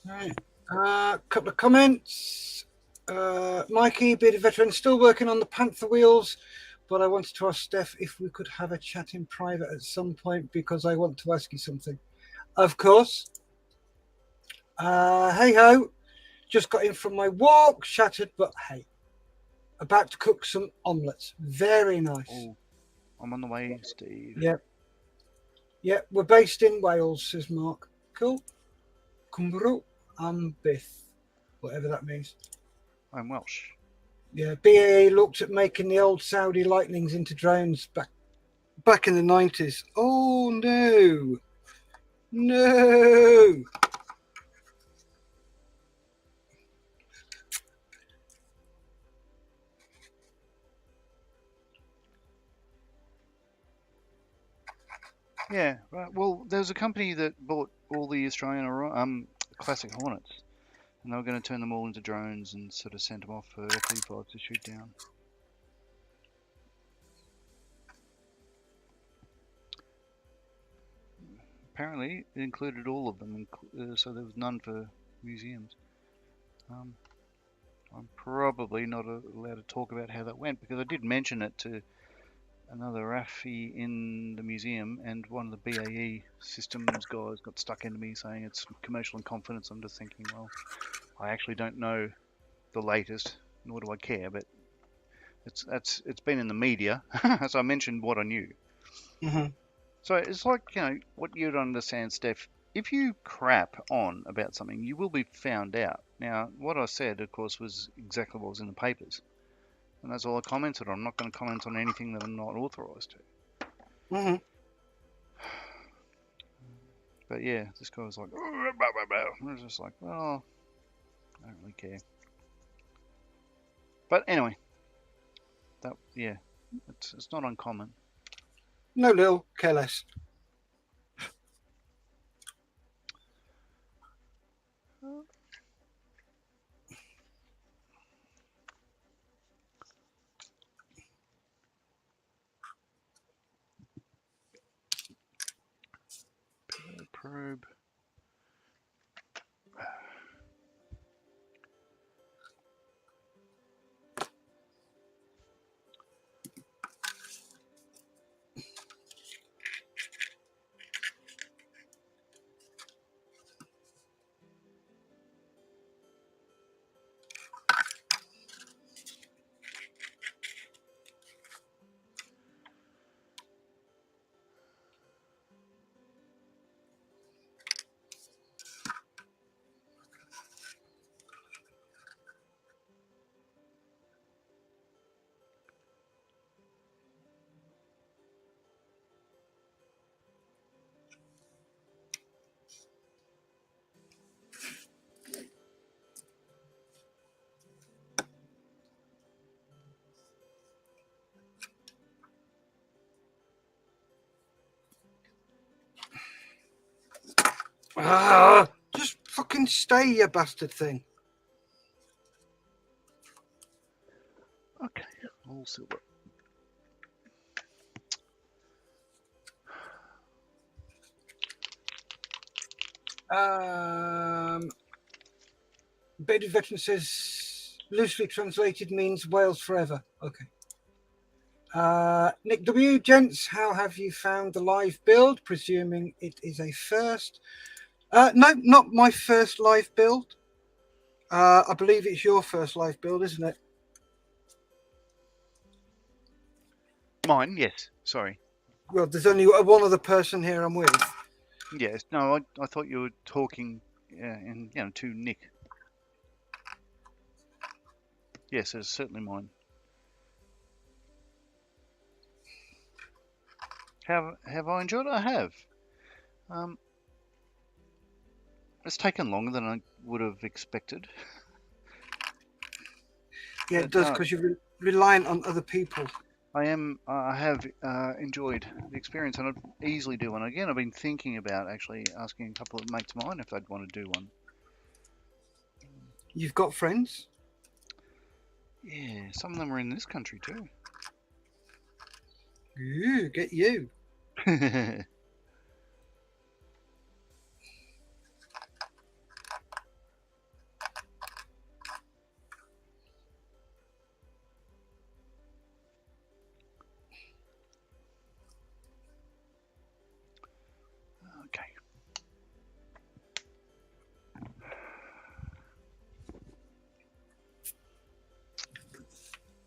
Right. Couple of comments. Mikey, bearded veteran, still working on the Panther wheels, but I wanted to ask Steph if we could have a chat in private at some point because I want to ask you something. Of course. Hey ho, just got in from my walk, shattered, but hey, about to cook some omelettes. Very nice. Oh, I'm on the way, Steve. Yep, we're based in Wales, says Mark. Cool. Cymru am byth, whatever that means. I'm Welsh. Yeah, BAE looked at making the old Saudi Lightnings into drones back back in the 90s. Oh no, no. Yeah, right. Well, there was a company that bought all the Australian classic Hornets, and they were going to turn them all into drones and sort of send them off for F-35 to shoot down. Apparently, it included all of them, so there was none for museums. I'm probably not allowed to talk about how that went because I did mention it to another Rafi in the museum, and one of the BAE systems guys got stuck into me saying it's commercial in confidence. I'm just thinking, well, I actually don't know the latest, nor do I care, but it's been in the media, so I mentioned what I knew. Mm-hmm. So it's like, what you'd understand, Steph. If you crap on about something, you will be found out. Now, what I said, of course, was exactly what was in the papers, and that's all I commented on. I'm not going to comment on anything that I'm not authorised to. Mm-hmm. But yeah, this guy was like, I was just like, well, I don't really care. But anyway, it's not uncommon. No, Lil, care less. Probe. Just fucking stay, you bastard thing. Okay, all silver. Bearded Veteran says loosely translated means Wales forever. Okay. Nick W. Gents, how have you found the live build? Presuming it is a first. No, not my first live build. I believe it's your first live build, isn't it? Mine, yes. Sorry. Well, there's only one other person here I'm with. Yes. No, I thought you were talking, to Nick. Yes, it's certainly mine. Have I enjoyed it? I have. It's taken longer than I would have expected. Yeah, it does, because you're reliant on other people. I have enjoyed the experience, and I'd easily do one again. I've been thinking about actually asking a couple of mates of mine if they'd want to do one. You've got friends? Yeah, some of them are in this country too. Ooh, get you. Okay.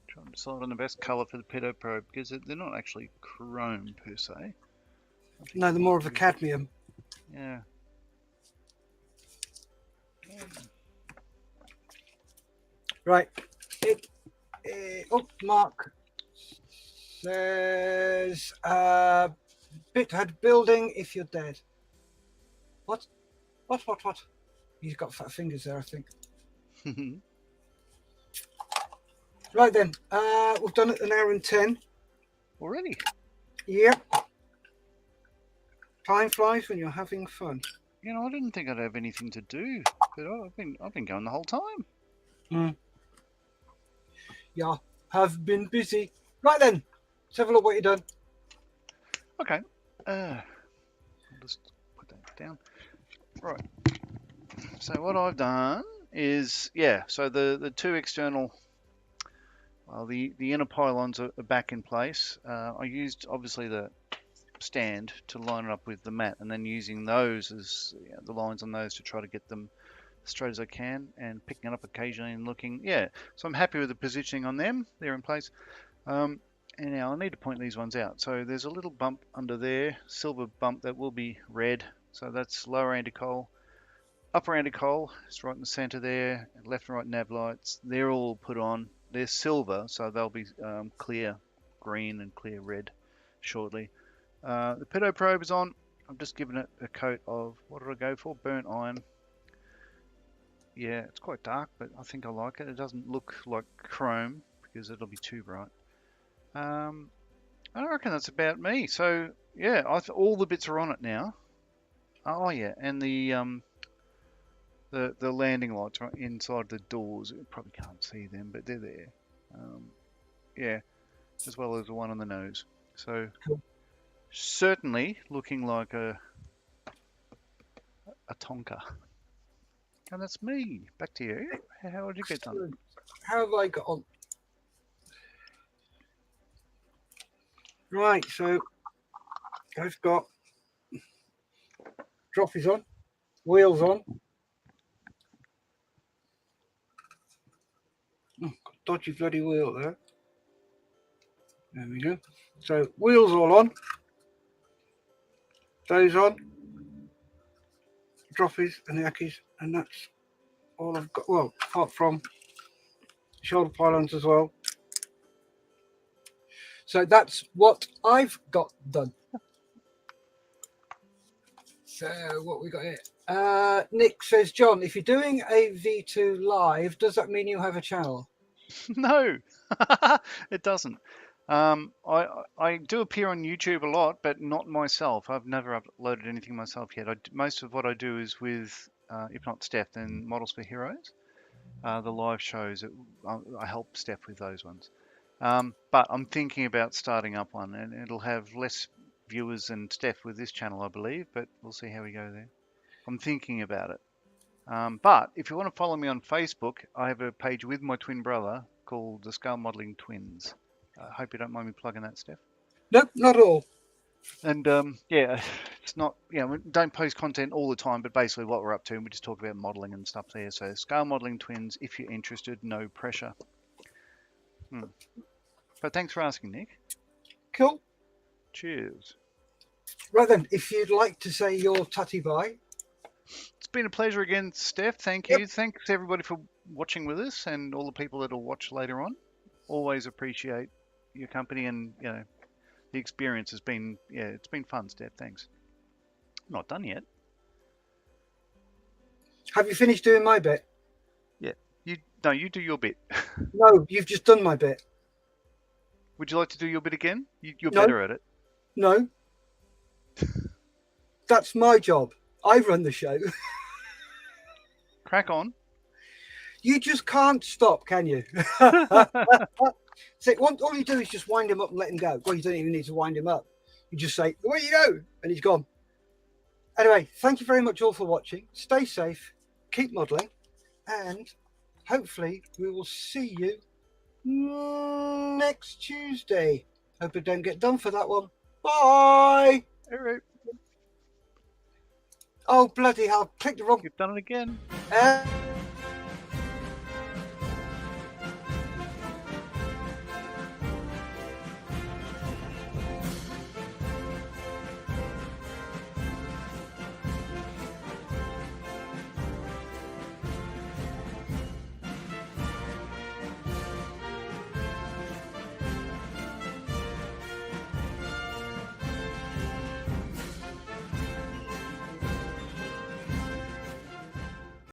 Trying to decide on the best colour for the pedo probe because they're not actually chrome per se. No, they're more of a cadmium. Yeah. Right. Oh, Mark Says bithead building if you're dead. What? What? He's got fat fingers there, I think. Right then, we've done it an hour and 10. Already? Yep. Time flies when you're having fun. You know, I didn't think I'd have anything to do, but I've been going the whole time. Yeah, have been busy. Right then, let's have a look what you've done. Okay. I'll just put that down. Right. So what I've done is, so the two external, the inner pylons are back in place. I used, obviously, the stand to line it up with the mat, and then using those as the lines on those to try to get them straight as I can, and picking it up occasionally and looking. So I'm happy with the positioning on them. They're in place. And now I need to point these ones out. So there's a little bump under there, silver bump that will be red. So that's lower anti-coal. Upper anti-coal is right in the center there. Left and right nav lights, they're all put on. They're silver, so they'll be clear green and clear red shortly. The pitot probe is on. I'm just giving it a coat of, what did I go for? Burnt iron. Yeah, it's quite dark, but I think I like it. It doesn't look like chrome because it'll be too bright. I reckon that's about me. So yeah, all the bits are on it now. Oh yeah, and the landing lights right inside the doors. You probably can't see them, but they're there. Yeah, as well as the one on the nose. So Cool. Certainly looking like a Tonka. And that's me. Back to you. How did you get done? How have I got on? Right, so I've got droppies on, wheels on. Oh, got a dodgy bloody wheel there. There we go. So wheels all on. Those on. Droppies and the Ackies, and that's all I've got. Well, apart from shoulder pylons as well. So that's what I've got done. So what we got here? Nick says, John, if you're doing a V2 live, does that mean you have a channel? No, it doesn't. I do appear on YouTube a lot, but not myself. I've never uploaded anything myself yet. Most of what I do is with, if not Steph, then Models for Heroes. The live shows, I help Steph with those ones. But I'm thinking about starting up one, and it'll have less viewers than Steph with this channel, I believe, but we'll see how we go there. I'm thinking about it. But if you want to follow me on Facebook, I have a page with my twin brother called the Scale Modelling Twins. I hope you don't mind me plugging that, Steph. Nope, not at all. And it's not, we don't post content all the time, but basically what we're up to, and we just talk about modelling and stuff there. So Scale Modelling Twins, if you're interested, no pressure. But thanks for asking, Nick. Cool. Cheers. Right then, if you'd like to say your tutty bye. It's been a pleasure again, Steph. Thank you. Yep. Thanks everybody for watching with us, and all the people that will watch later on. Always appreciate your company, and the experience has been, it's been fun, Steph. Thanks. I'm not done yet. Have you finished doing my bit? Yeah. You do your bit. No, you've just done my bit. Would you like to do your bit again? You're No. better at it. No. That's my job. I run the show. Crack on. You just can't stop, can you? So all you do is just wind him up and let him go. Well, you don't even need to wind him up. You just say, away you go, and he's gone. Anyway, thank you very much all for watching. Stay safe, keep modelling, and hopefully we will see you next Tuesday. Hope it don't get done for that one. Bye! All right. Oh, bloody hell, click the wrong... You've done it again.